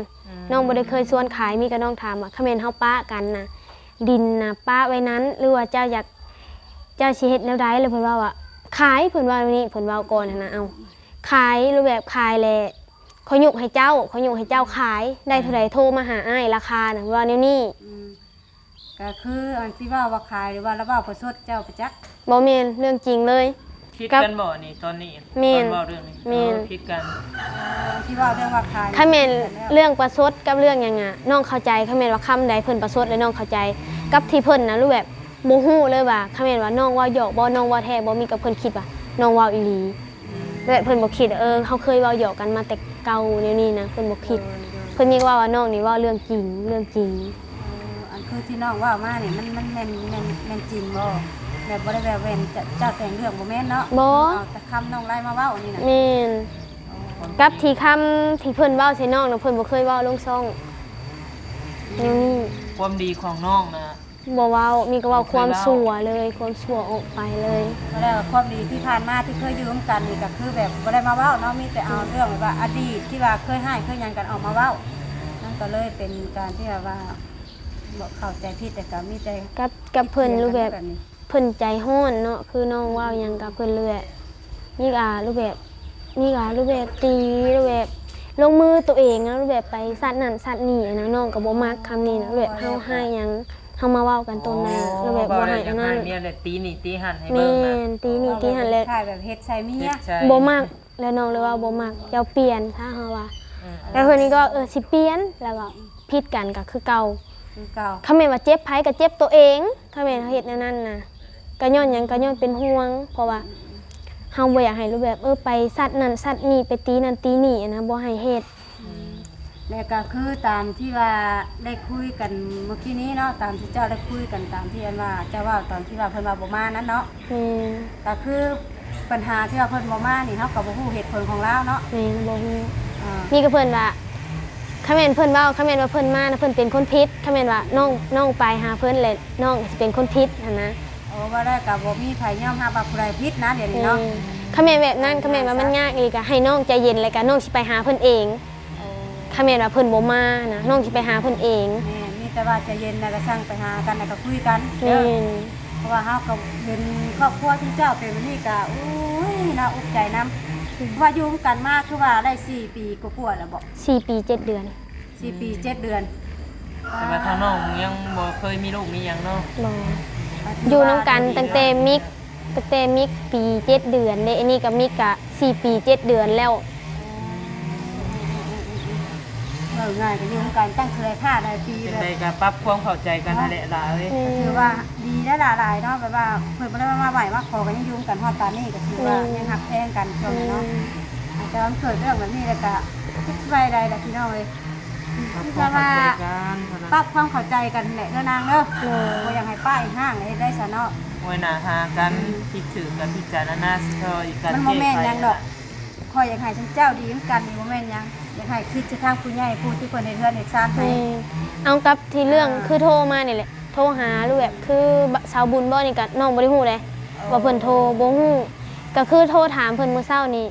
น้องบ่ได้เคยส่วนขายมีก็น้องถามว่าคันแม่นเฮาปะกันน่ะดินน่ะปะไว้นั้นหรือว่าเจ้าอยากเจ้าสิเฮ็ดแนวใดเลยเพิ่นว่าว่าขายเพิ่นว่านี่เพิ่นเว้าก่อนหันนะเอาขายรูปแบบขายแลเขายกให้เจ้าขายได้เท่าใดโทรมาหาอ้ายราคาน่ะว่าแนวนี้
อืมก็คืออันที่ว่าขายหรือว่าระเบ้าประชดเจ้าประจักษ์
บ่แม่นเรื่องจริงเลย
คิดกันบ่นี่ตอนนี้
แม่น
ตอนเว้าเรื่องนี้
แม่น
คิดกัน
อันที่ว่าเรื่องว่าขาย
ถ้าแม่นเรื่องประชดกับเรื่องหยังอ่ะน้องเข้าใจถ้าแม่นว่าคำใดเพิ่นประชดแล้วน้องเข้าใจกับที่เพิ่นนะรู้แบบบ่ฮู้เลยว่าถ้าแม่นว่าน้องว่าหยอกบ่น้องว่าแท้บ่มีกับเพิ่นคิดว่าน้องเว้าอีหลีแบบเพิ่นบ่คิดเฮาเคยเว้าหยอกกันมาแต่เก่าแนวนี้นะเพิ่นบ่คิดเพิ่นมีว่าน้องนี่เว้าเรื่องจริง
อันคือที่น้องว่ามานี่มันแม่นจริงบ่แบบบ่ได้แบบเว้นเจ้าแต่งเรื่องบ่แม่นเนาะ
บ่
เอาแต่คำน้องไล่มาเว้านี่น่ะ
แม่น กับที่คำที่เพิ่นเว้าใส่น้องน่ะเพิ่นบ่เคยเว้าลงช่องแนวนี้
ความดีของน้องนะ
บ่เว้ามีก็เว้าความชั่วเลยความชั่วออกไปเลย
แล้วความดีที่ผ่านมาที่เคยอยู่ร่วมกันนี่ก็คือแบบบ่ได้มาเว้าเนาะมีแต่เอาเรื่องแบบว่าอดีตที่ว่าเคยให้เคยหยังกันออกมาเว้านั่นก็เลยเป็นการที่แบบว่าบ่เข้าใจผิดแต่ก็มีแต่
กับเพิ่นรูปแบบเพิ่นใจฮ้อนเนาะคือน้องเว้าหยังกับเพิ่นเลยนี่ก็รูปแบบตีรูปแบบลงมือตัวเองนะรูปแบบไปสัตว์นั่นสัตว์นี่นะน้องก็บ่มักคำนี้นะรูปแบบเฮาให้หยังเฮามาเว้ากันตรงนั้นรูปแบบบ่ให้อันนั้น
เมียเลยตีนี่ตีหันให้
แม่
เบิ่งนะ
นตีนี่ตีหันแหละ
ถ่ายแบบเฮ็ดใส่เมีย
ใช่
บ่มักแล้วน้องเลยว่าบ่มักเจ้าเปลี่ยนถ้าเฮาว่าแล้วเพิ่นนี่ก็สิเปลี่ยนแล้วก็ผิดกันก็คือเก่า
คือเก่า
คำแม่นว่าเจ็บไผก็เจ็บตัวเองคำแม่นเฮ็ดแนวนั้นน่ะก็ย้อนหยังก็ย้อนเป็นห่วงเพราะว่าเฮาบ่อยากให้รูปแบบไปสัตว์นั่นสัตว์นี่ไปตีนั่นตีนี่นะบ่ให้เฮ็ด
แล้วก็คือตามที่ว่าได้คุยกันเมื่อกี้นี้เนาะตามที่เจ้าได้คุยกันตามที่อันว่าเจ้าว่าตอนที่ว่าเพิ่นว่าบ่มานั้นเนาะ
แม่น
ก็คือปัญหาที่ว่าเพิ่นบ่มานี่เฮาก็บ่ฮู้เหตุผลของเราเนาะ
แม่นบ่ฮู้
อ่า
นี่ก็เพิ่นว่าคำแม่นเพิ่นเว้าคำแม่นว่าเพิ่นมานะเพิ่นเป็นคนผิดคำแม่นว่าน้องไปหาเพิ่นเลยน้องสิเป็นคนผิดหั่นนะ
โอ้ว่าได้ก็บ่มีไผยอมรับว่าผู้ใดผิดนะเดี๋ยวนี้เนาะ
คำแม่นแบบนั้นคำแม่นว่ามันยากอีกก็ให้น้องใจเย็นเลยก็น้องสิไปหาเพิ่นเองคำแม่นว่าเพิ่นบ่มานะน้องสิไปหาเพิ่นเอง
แม่มีแต่ว่าใจเย็นแล้วก็สั่งไปหากันแล้วก็คุยกัน
แม่
เด้อน เพราะว่าเฮาก็เห็นครอบครัวที่เจ้าเป็นแบบนี้ก็โอ้ยน่าอุกใจนำว่าอยู่กันมาคือว่าได้4 ปีกว่าๆแล้วบ่
4 ปี 7 เดือน
4 ปี 7 เดือน
แต่ว่าทางน้องยังบ่เคยมีลูกมีหยังเนาะ
บ่อยู่นํกันตั้งแต่มิกปี 7 เดือนเด้อันนี้ก็มิกก็4 ปี 7 เดือนแล้ว
ง่ายก็อยู่กันตั้งเคยค่าได้ปี
เป็น
แบบ
ใดก็ปรับความเข้าใจกันนั่นแหละล่ะเอ้ย
ถือว่าดีและหลายๆเนาะแบบว่าเพิ่นบ่ได้มาใหม่มาขอกันยังอยู่กันฮอดตอนนี้ก็ถือว่ายังฮักแพงกันช่วงนี้เนาะแต่ว่ามันเกิดเรื่องแบบนี้แล้วก็คิดไว้ใดล่ะพี่น้องเอ้ย
ปรับความเข้าใจกันเท่านั้น
ปรับความเข้าใจกันแหละเด้อนางเด้อบ่อยากให้ป้ายห้างเฮ็ดได้ซะเนาะ
ไว้หน้าหากันคิดถึงกันพิจารณาสิเท่าอีกกัน
มันบ่แม่นหยังดอกขอยอยากให้ท่านเจ้าดีเหมือนกันนี่บ่แม่นหยังอยากให้คิดจะทางผู้ใหญ่ผู้ที่เพิ่นเฮ็ดเฮือนเฮ็ดซ่านให้
เอากับที่เรื่องคือโทรมานี่แหละโทรหารูปแบบคือสาวบุญบ่นี่ก็น้องบ่ได้ฮู้เลยว่าเพิ่นโทรบ่ฮู้ก็คือโทรถามเพิ่นมื้อเช้านี่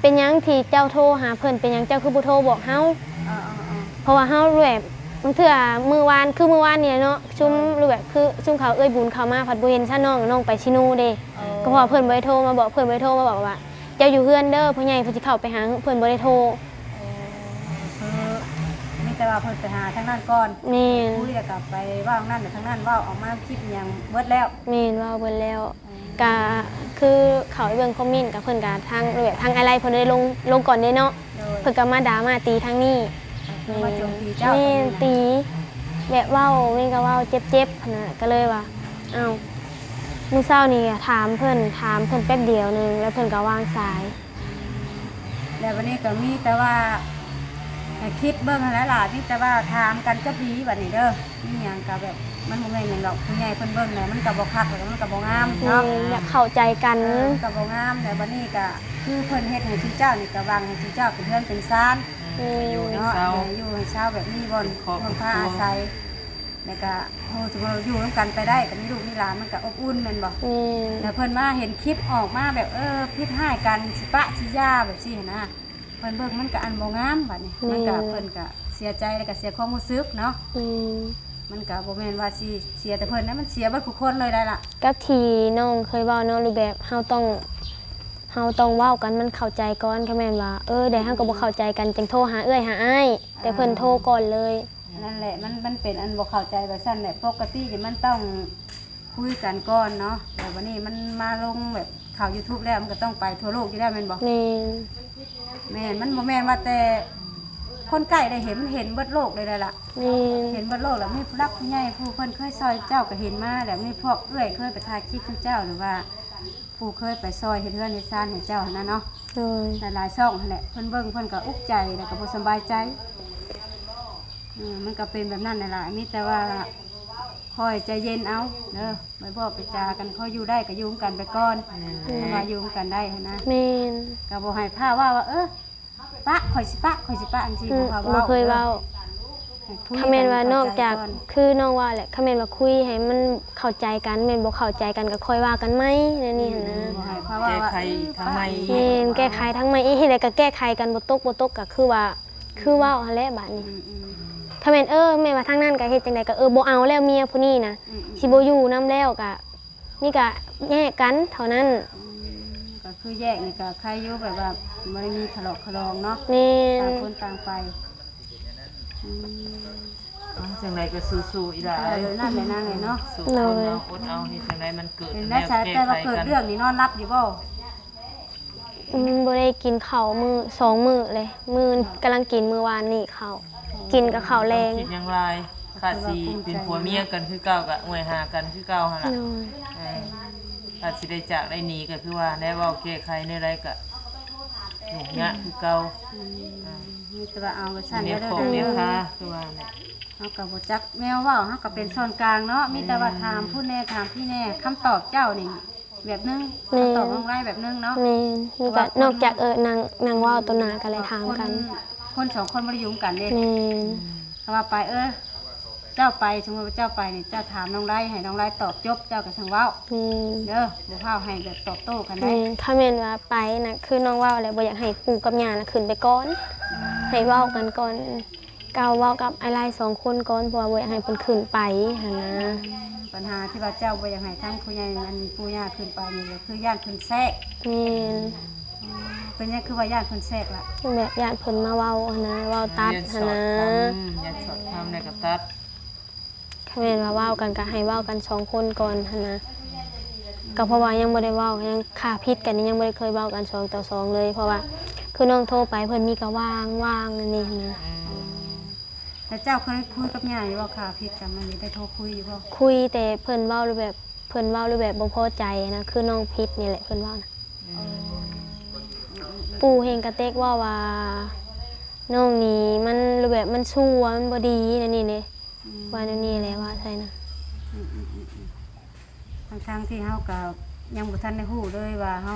เป็นหยังที่เจ้าโทรหาเพิ่นเป็นหยังเจ้าคือบ่โทรบอกเฮา
เออ
เพราะว่าเฮารูปแบบบางเทื่อมื้อวานคือมื้อวานนี่เนาะชุมรูปแบบคือชุมเขาเอ้ยบุญเข้ามาผัดบ่เห็นซะน้องไปชิโนเด้ก็เพราะว่าเพิ่นบ่ได้โทรมาบอกเพิ่นบ่ได้โทรมาบอกว่าเจ้าอยู่เฮือนเด้อผู้ใหญ่เพิ่นสิเข้าไปหาเพิ่นบ่ได้โทร
คือมีแต่ว่าเพิ่นไปหาทางนั้นก่อน
แม่น
คุยแล้วก็ไปเว้าทางนั้นแล้วทางนั้นเว้าออกมาคลิปหยังเบิดแล้ว
แม่นว่าเบิ่นแล้วก็คือเขาไปเบิ่งคอมเมนต์กับเพิ่นก็ทางแบบทางอะไรเพิ่นได้ลงก่อนเด้เนาะ
โดย
เพิ่นก็มาด่ามาตีทางนี้
คือมาโจมตีเจ้า
แม่นตีแบบเว้าแม่นก็เว้าเจ็บๆหั่นน่ะก็เลยว่าอ้าวมื้อเช้านี่ก็ถามเพิ่นแป๊บเดียวหนึงแล้วเพิ่นก็วางสาย
แล้ววันนี้ก็มีแต่ว่าให้คิดเบิ่งหลายๆที่แต่ว่าถามกันก็ดีบัดนี้เด้อมีหยังก็แบบมันบ่แม่นหยังดอกผู้ใหญ่เพิ่นเบิ่งแล้วมันก็บ่คักแล้วมันก็บ่งาม
แม่
เนาะ
นอยากเข้าใจกัน
ก็บ่งามแต่บัดนี้ก็คือเพิ่นเฮ็ดให้ชื่อเจ้านี่ก็วางให้ชื่อเจ้าเป็นเรือนเป็นซ่าน
อยู่ใน
เนาะ
เศร้า
อยู่ให้เช้าแบบนี้บ่อน
ครอบ
คน
ครัว
พาอาศัยแล้วก็โอ้สมมุติเราอยู่ร่วมกันไปได้ก็มีลูกมีหลานมันก็อบอุ่นแม่นบ่
แม่น
แล้วเพิ่นมาเห็นคลิปออกมาแบบพิษให้กันสิปะสิยาแบบสินะเพิ่นเบิ่งมันก็อันบ่งามบัดนี้มันก็เพิ่นก็เสียใจแล้วก็เสียความรู้สึกเนาะ
แม่น
มันก็บ่แม่นว่าสิเสียแต่เพิ่นนะมันเสียเบิดทุกคนเลยได้ล่ะ
กับที่น้องเคยเว้าเนาะรูปแบบเฮาต้องเว้ากันมันเข้าใจก่อนค่ะแม่นว่าได้เฮาก็บ่เข้าใจกันจังโทรหาเอื้อยหาอ้ายแต่เพิ่นโทรก่อนเลย
นั่นแหละมันเป็นอันบ่เข้าใจแบบซั่นแหละปกตินี่มันต้องคุยกันก่อนเนาะแต่วันนี้มันมาลงแบบข่าว YouTube แล้วมันก็ต้องไปทั่วโลกอยู่แล้วแม่นบ่
แม่น
แม่นมันบ่แม่นว่าแต่คนใกล้ได้เห็นมันเห็นเบิดโลกเลยล่ะ
แม่น
เห็นเบิดโลกแล้วมีผู้รักผู้ใหญ่ผู้เพิ่นเคยซอยเจ้าก็เห็นมาแล้วมีพวกเอื้อยเคยไปถ่ายคลิปของเจ้าหรือว่า ผู้เคยไปซอยเฮ็ดเรือนเฮ็ดซ่านให้เจ้าหั่นนะเนาะ
โดย
หลายๆช่องนั่นแหละเพิ่นเบิ่งเพิ่นก็อุกใจแล้วก็บ่สำบายใจมันก็เป็นแบบนั้นนั่นล่ะมีแต่ว่าคอยใจเย็นเอาเด้อไม่บอกไปจากันเขาอยู่ได้ก็อยู่กันไปก่อนเพราะว่าอยู่กันได้หั้นนะ
แม่น
ก็บ่ให้ผ้าว่า ปะข่อยสิปะอันซี่บ่
บ่เคยเว้าคำแม่นว่านอกจากคือน้องว่าแหละคำแม่นว่าคุยให้มันเข้าใจกันแม่นบ่เข้าใจกันก็ค่อยว่ากันไหมนี่หั่นนะ
บ่ให้เพราะว่า
แก้ไขทำไม
แม่นแก้ไขทั้งไม่อีแล้วก็แก้ไขกันบ่ตกก็คือว่าเว้าหั่นแหละบัดนี้คำแม่นแม่ว่าทางนั้นก็เฮ็ดจังไดก็บ่เอาแล้วเมียผู้นี้นะสิบ่อยู่นํแล้วก็มีก็แยกกันเท่านั้น
ก็คือแยกนี่ก็ใครอยู่แบบว่าบ่ได้มีทะเลาะคลองเนาะ
แม่น
ต่างคนต่างไป
จังไดก็สู้ๆอีหล่า
นั่นแหละนางไงเนาะ
สู้คนเนาะอดเอานี่จังไดมันเกิด
เป็น
แน
ได้
ว
ใช้
แก้
แต่
ไข
ว่าเกิด
กัน
เรื่องนี่นอนรับอยู่บ่
บ่ได้กินข้าวมื้อ2มื้อเลยมื้อกำลังกินมื้อวานนี่ข้าวกินกับข้าวแรง
คิดอย่างไรขาดสิเป็นผัวเมียกันคือเก่าก็อวยหากันคือเก่าหั่นล่ะ
โดย
อาจสิได้จากได้หนีก็คือว่าได้เว้าแก้ไขในไรก็อยู่เนี้ยคือเก่า
มีแต่ว่าเอาไว้ซั่น
เนี่
เด้
ย
อ
ของ
เด้
เนี่ย
อ
ค่ะคือว่าเนี่ย
เฮาก็บ่จักแนวเว้าเฮาก็เป็นส่วนกลางเนาะมีแต่ว่าถามผู้แน่ถามพี่แน่คำตอบเจ้านี่แบบนึงคำตอบน้องไร่แบบนึงเนาะ
แม่นนี่ก็นอกจากนางว่าวตัวหนาก็เลยถามกัน
คนสองคนบ่ได้อยู่กันเด้
แม่น
ถ้าว่าไปเจ้าไปสมมุติว่าเจ้าไปนี่เจ้าถามน้องไร่ให้น้องไร่ตอบจบเจ้าก็สั่งเว้า
แม่น
เด้อบ่พาให้แบบตอบโต้กันได้
แม่นถ้าแม่นว่าไปนะคือน้องว่าวอะไรบ่อยากให้ปู่กับย่านะขึ้นไปก่อน ให้เว้ากันก่อนก้าวเว้ากับไอ้ไล่2คนก่อนเพราะว่าบ่อยากให้เพิ่นขึ้นไปหั่นนะ
ปัญหาที่ว่าเจ้าบ่อยากให้ทั้งผู้ใหญ่อันปู่ย่าขึ้นไปนี่ก็คือย่านเพิ่นแทรก
แม่น
เป็นหยังคือว่าย่านเพิ่นแทรกล่ะ
แบบญาติเพิ่นมาเว้าหั่นนะเว้าตัด
เรียนส
หั่น
อด
นะ
ทำอยากสอดทำในกับตัด
ถ้าแม่นว่าเว้ากันก็ให้เว้ากัน2คนก่อนหั่นนะก็เพราะว่ายังบ่ได้เว้ายังค่าพิษกันนี่ยังบ่ได้เคยเว้ากัน2ต่อ2เลยเพราะว่าคือน้องโทรไปเพิ่นมีก็ว่างนั่นนี่นะ
แต่เจ้าเคยคุยกับย่าอยู่ว่าค่ะผิดกันมันนี่ได้โทรคุยอยู่บ่
คุยแต่เพิ่นเว้ารูปแบบบ่พอใจนะคือน้องพิษนี่แหละเพิ่นเว้านะปู่เฮงกระเตกว่าน้องนี่มันรูปแบบมันชั่วมันบ่ดีนั่นนี่เด้ว่าแนวนี้แหละว่าใช่นะ
ทั้งๆที่เฮาก็ยังบ่ทันได้ฮู้เลยว่าเฮา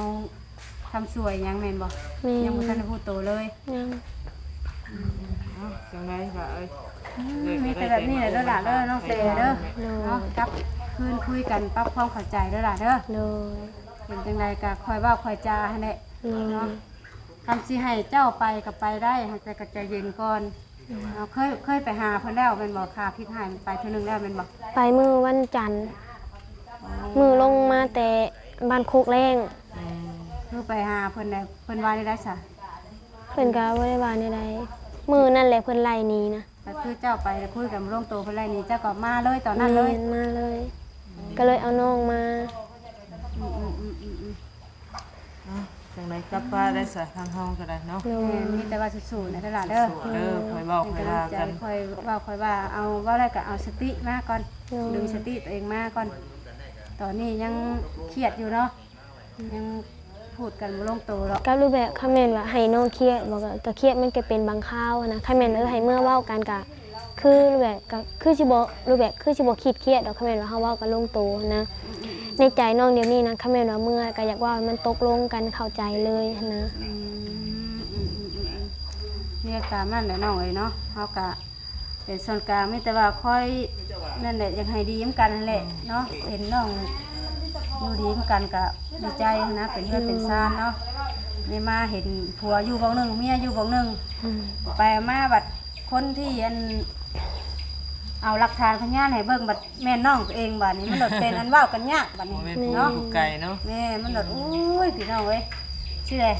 ทำสวยหยังแม่นบ่
แม่
ยังบ่ทันได้ฮู้โตเลย
ยัง
จังไรก็
มีแต่แบบนี้แหละเด้อล่ะเด้อน้องเตเด้อเนาะกลับคืนคุยกันปรับความเข้าใจเด้อล่ะเด้อ
โดย
เป็นจังไดก็คอยเว้าคอยจาให้แหละ
โดย
เนาะคำสิให้เจ้าไปก็ไปได้แต่ก็ใจเย็นก่อนเราเคยไปหาเพิ่นแล้วแม่นบ่ค่ะพิษหายไปเทื่อนึงแล้วแม่นบ่
ไปมือวันจันทร์มือลงมาแต่บ้านโคกแรง
คือไปหาเพิ่นได้เพิ่นว่าได้ซะ
เพิ่นก็บ่ได้ว่าในใดมือนั่นแหละเพิ่นไล่หนีนะ
ก็คือเจ้าไปแล้วคุยกับลงโตเพิ่นไรนี่เจ้าก็มาเลยตอนนั้นเลย
แม่มาเลย ก็เลยเอาน้องมา
จังไรกลับป้าได้สายทางห้องก็ได้เนาะ
โดย
มีแต่ว่าสู้ๆนะตลาดเด้อ
เด้อคอยบอกคอยว่ากัน
คอยว่าเอาว่าอะไรก็เอาสติมาก่อนดึงสติตัวเองมาก่อนตอนนี้ยังเครียดอยู่เนาะยังพูดกันบ่ลงโตหรอก
ก็รูปแบบคอมเมนต์ว่าให้น้องเครียดบอกว่าก็เครียดมันก็เป็นบางคราวนะคอมเมนต์ให้เมื่อเว้ากันก็คือรูปแบบก็คือสิบ่รูปแบบคือสิบ่คิดเครียดดอกคอมเมนต์ว่าเฮาเว้ากันลงโตนะในใจน้องเดี๋ยวนี้นะคอมเมนต์ว่าเมื่อก็อยากว่ามันตกลงกันเข้าใจเลยนะ
เนี่ยตามนั่นแหละน้องเอ้ยเนาะเฮาก็เป็นส่วนกลางมีแต่ว่าคอยนั่นแหละอยากให้ดีเหมือนกันนั่นแหละเนาะเห็นน้องอยู่ดีเหมือนกันก็ดีใจนะเป็นเพื่อนเป็นซ่านเนาะนี่มาเห็นผัวอยู่บ่งหนึงเมียอยู่บ่งหนึง ไปมาบัดคนที่อันเอาหลักฐานพยานให้เบิ่งบัดแม่น้องตัวเองบัดนี้มันหลดเป็นอันเว้ากันยากบัดนี้
โมเมนต์
เนาะ
ผู้ไก่เนาะ
แม่มันหลดอุ้ยพี่น้องเว้ยชื่ออะไร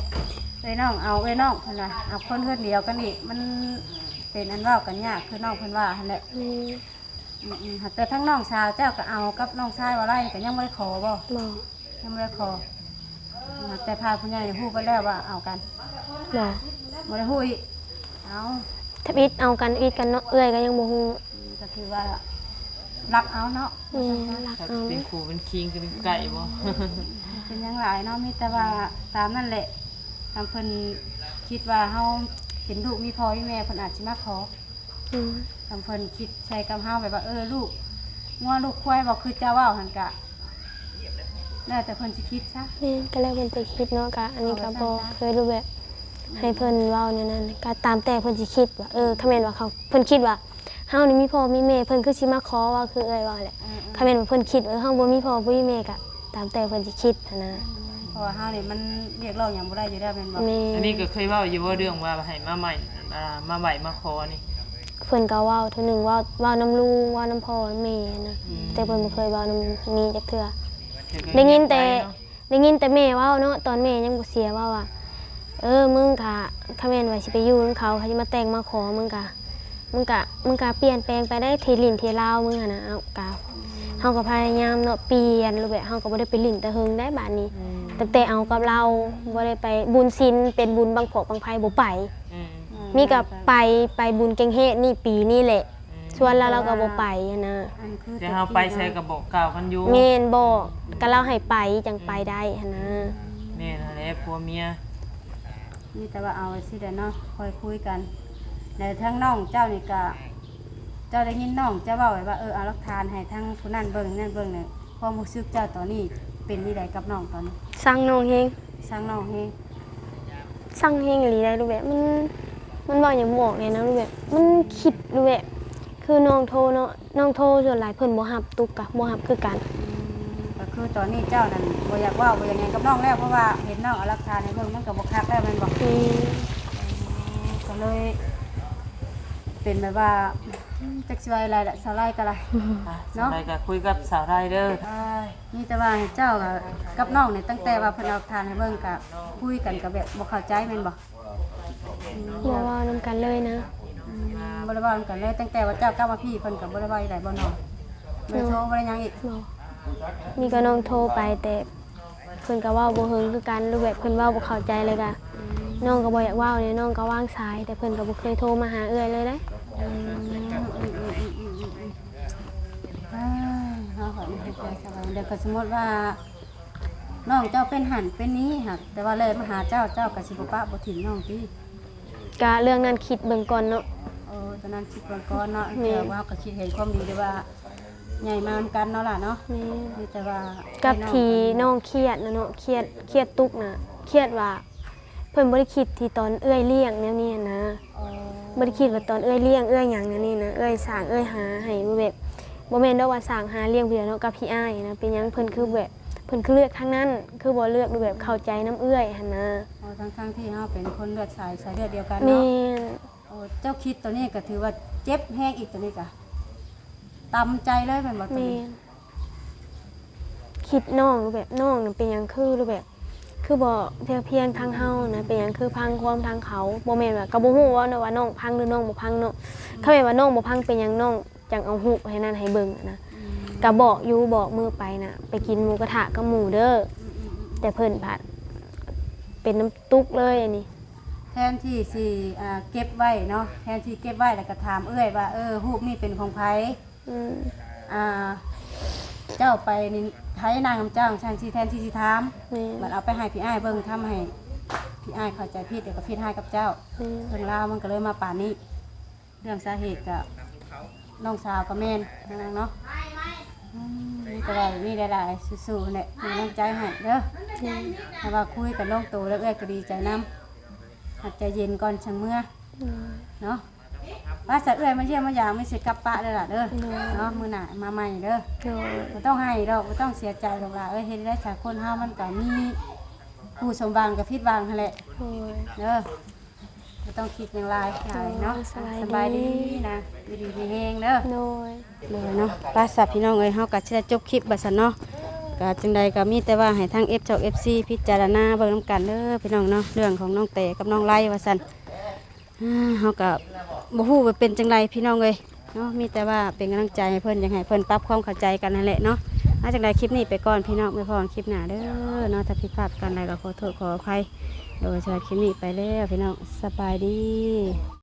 เอ้ยน้องเอาเอ้ยน้องเพิ่นว่าเอาคนเพิ่นเดียวกันอีกมันเป็นอันเว้ากันยากคือน้องเพิ่นว่าหั่นแหละหากแต่ทั้งน้องสาวเจ้าก็เอากับน้องชายว่าไรก็ยังบ่ได้ขอบ่
บอก
ยังบ่ได้ขอแต่พาผู้ใหญ่ฮู้ไปแล้วว่าเอากัน
บอก
บ่ได้ฮู้อีกเอา
ถ้าอีทเอากันอีทกันเนาะเอื้อยก็ยังบ่ฮู้
ก็คือว่ารักเอาเนาะ
แม่รัก
ถ้า
เอา
เป็นขู่เป็นคิงก็เป็นไก่บ่
เป็นอยังหลายเนาะมีแต่ว่าตามนั่นแหละทำเพิ่นคิดว่าเฮาเป็นลูกมีพ่อมีแม่เพิ่นอาจสิมาขอ
อืม
ทำเพิ่นคิดใช้กับเฮาแบบว่าลูกงัวลูกควายบ่คือเจ้าเว้าหั่นกะแล้วแต่เพิ่นสิคิดซะ
แม่ก็แล้วเพิ่นจะคิดเนาะกะอันนี้ก็บ่เคยรู้แบบ ให้เพิ่นเว้าแนวนั้นก็ตามแต่เพิ่นสิคิดว่าคันแม่นว่าเขาเพิ่นคิดว่าเฮานี่มีพ่อมีแม่เพิ่นคือสิมาขอว่าคือเอ้ยว่าแหละคันแม่นว่าเพิ่นคิดว่าเฮาบ่มีพ่อบ่มีแม่ก็ตามแต่เพิ่นสิคิดหั้นนะ
เพราะว่าเฮานี่มันเรียกร้องหยังบ่ได้อยู่แล้วแม่นบ่
แม่
อันนี้ก็เคยเว้าอยู่ว่าเรื่องว่าให้มาใหม่มาไหวมาขอนี่
เพิ่นก็เว้าเทื่อหนึงเว้าน้ำลูกเว้าน้ำพ่อแม่นะแต่เพิ่นบ่เคยเว้าน้ำนี้จักเทื่อได้ยินแต่แม่เว้าเนาะตอนแม่ยังบ่เสียเว้าว่ามึงก็คันแม่นว่าสิไปอยู่นำเขาสิมาแต่งมาขอมึงก็เปลี่ยนแปลงไปได้ทีลิ้นทีลาวมึงหั่นน่ะเอาก็เฮาก็พยายามเนาะเปลี่ยนรูปแบบเฮาก็บ่ได้ไปลิ้นแต่หึงได้บัดนี้ตั้งแต่เอากับเราบ่ได้ไปบุญศีลเป็นบุญบังพวกบังไผบ่ไปมีก็ไปบุญเก่งเฮ็ดนี่ปีนี่แหละชวนแล้วเราก็บ่ไปนะ
อันคือ
แต่เฮาไปใส่กระบอกกล่าวกันอยู่
แม่นบอกก็เราให้ไปจังไปได้หั่นนะ
แม่นั่นแหละผัวเมีย
นี่แต่ว่าเอาไว้สิเด้อเนาะค่อยคุยกันในทั้งน้องเจ้านี่ก็เจ้าได้ยินน้องเจ้าเว้าไว้ว่าเอาหลักฐานให้ทั้งผู้นั้นเบิ่งนั่นเบิ่งเนี่ยความรู้สึกเจ้าตอนนี้เป็นนี่ใดกับน้องตอนนี้
สั่งน้องเฮง
สร้างน้องให้
สั่งเฮงอีหลีได้รูปแบบมันบ่อย่างบอกเลยนะรูปแบบมันคิดรูปแบบคือน้องโทรเนาะน้องโทรส่วนหลายเพิ่นบ่รับตุกกะบ่รับคือกัน
ก็คือตอนนี้เจ้านั่นบ่อยากเว้าบ่อยากหยังกับน้องแล้วเพราะว่าเห็นน้องเอาหลักฐานให้เบิ่งมันก็บ่คักแล้วแม่นบ่ก็เลยเป็นแบบว่าจักสิว่าอะไรล่ะสาวไร่ก็ล่ะ
เนาะก็คุยกับสาวไร่เด้อ
นี่แต่ว่าให้เจ้ากับน้องนี่ตั้งแต่ว่าเพิ่นเอาหลักฐานให้เบิ่งก็คุยกันก็แบบบ่เข้าใจแม่นบ่
บ่เว้านำกันเลยนะ
บ่ได้เว้ากันเลยตั้งแต่ว่าเจ้ากลับมาพี่เพิ่นก็บ่ได้เว้าอีหลายบ่น้องบ่ได้โทรบ่ได้หยังอีก
บ่นี่ก็น้องโทรไปแต่เพิ่นก็เว้าบ่เฮิงคือกันรูปแบบเพิ่นเว้าบ่เข้าใจเลยก็น้องก็บ่อยากเว้าเนี่ยน้องก็วางสายแต่เพิ่นก็บ่เคยโทรมาหาเอื้อยเลยเด้
เฮาขอให้ใจสบายเดี๋ยวก็สมมุติว่าน้องเจ้าเป็นหันเป็นนี้ค่ะแต่ว่าเลยมาหาเจ้าก็สิบ่ปะบ่ถิ่มน้องติ
ก็เรื่องนั้นคิดเบิ่งก่อนเนาะ
ตอนนั้นคิดก่อนเนาะเดี๋ยวว่าก็คิดเห็นความดีด้วยว่าใหญ่มานำกันเนาะล่ะเนาะ
แม่
มีแต่ว่า
กับที่น้องเครียดนะเนาะเครียดตุกน่ะเครียดว่าเพิ่นบ่ได้คิดที่ตอนเอื้อยเลี้ยงแนวนี้นะบ่ได้คิดว่าตอนเอื้อยเลี้ยงเอื้อยหยังแนวนี้นะเอื้อยสร้างเอื้อยหาให้แบบบ่แม่นดอกว่าสร้างหาเลี้ยงเพียเนาะกับพี่อ้ายนะเป็นหยังเพิ่นคือแบบเพิ่นคือเลือกทางนั้นคือบ่เลือกแบบเข้าใจน้ำเอื้อยหั่นนะ
ทั้งที่เฮาเป็นคนเลือดสายเลือดเดียวกัน
แม่
เนาะ
น
เจ้าคิดตัวนี้ก็ถือว่าเจ็บแห้งอีกตัวนี้ก็ตำใจเลยแม่นบ่ตัว
แม่
นี้
นคิดน้องแบบน้องน่ะเป็นหยังคือแบบ คือบ่เพียงทางเฮานะเป็นหยังคือพังความทางเขาบ่แม่นว่าก็บ่ฮู้ว่าน้องพังหรือน้องบ่พังเนาะถ้าแม่นว่าน้องบ่พังเป็นหยังน้องจังเอารูปให้นั่นให้เบิ่งนะก็บอกอยู่บอกมือไปน่ะไปกินหมูกระทะกับหมู่เด้อแต่เพิ่นผัดเป็นน้ำตุกเลยอันนี้
แทนที่สิเก็บไว้เนาะแทนที่เก็บไว้แล้วก็ถามเอ้ยว่ารูปนี้เป็นของไผ
อืม
เจ้าไปนี่ไทยนางเจ้าช่างที่แทนที่สิถาม
แม่
บัดเอาไปให้พี่อ้ายเบิ่งทำให้พี่อ้ายเข้าใจผิดเดี๋ยวก็ผิดให้กับเจ้า
แม่
เรื่องราวมันก็เลยมาป่านนี้ เรื่องสาเหตุกับน้องสาวกับแม่นนางเนาะนี่แต่ว่ามีหลายๆสู้ๆเนี่ยมีกำลังใจให้เด้อถ้าว่าคุยกับน้องโตแล้วเอ้ยก็ดีใจนำหัดใจเย็นก่อนช่างเมื่อเนาะว่าจะเอ้ยมาเยี่ยมมาอย่างไม่เสียกลับปะเลยล่ะเด้อเนาะมื้อหน้ามาใหม่เด้อ
โดย
บ่ต้องให้ดอกบ่ต้องเสียใจดอกล่ะเฮ็ดได้จากคนเฮามันก็มีผู้สมหวังกับผิดหวังนั่นแหละ
โดย
เด้อบ่ต้องคิดอย่างไรหลายเนาะสบายดีนะดีๆมีแฮงเด้อ
โดย
เลยเนาะป้าสับพี่น้องเอ้ยเฮาก็สิได้จบคลิปบัดซั่นเนาะก็จังใดก็มีแต่ว่าให้ทาง F เจ้า FC พิจารณาเบิ่งนํกันเด้อพี่น้องเนาะเรื่องของน้องเตกับน้องไล่ว่าซั่นเฮาก็บ่ฮู้ว่าเป็นจังไดพี่น้องเอ้ยเนาะมีแต่ว่าเป็นกำลังใจให้เพิ่นอยากให้เพิ่นปรับความเข้าใจกันนั่นแหละเนาะจังใดคลิปนี้ไปก่อนพี่น้องไปพรคลิปหน้าเด้อเนาะถ้าผิดพลาดกันใดก็ขอโทษขออภัยโดยสำหรับคลิปนี้ไปแล้วพี่น้องสบายดี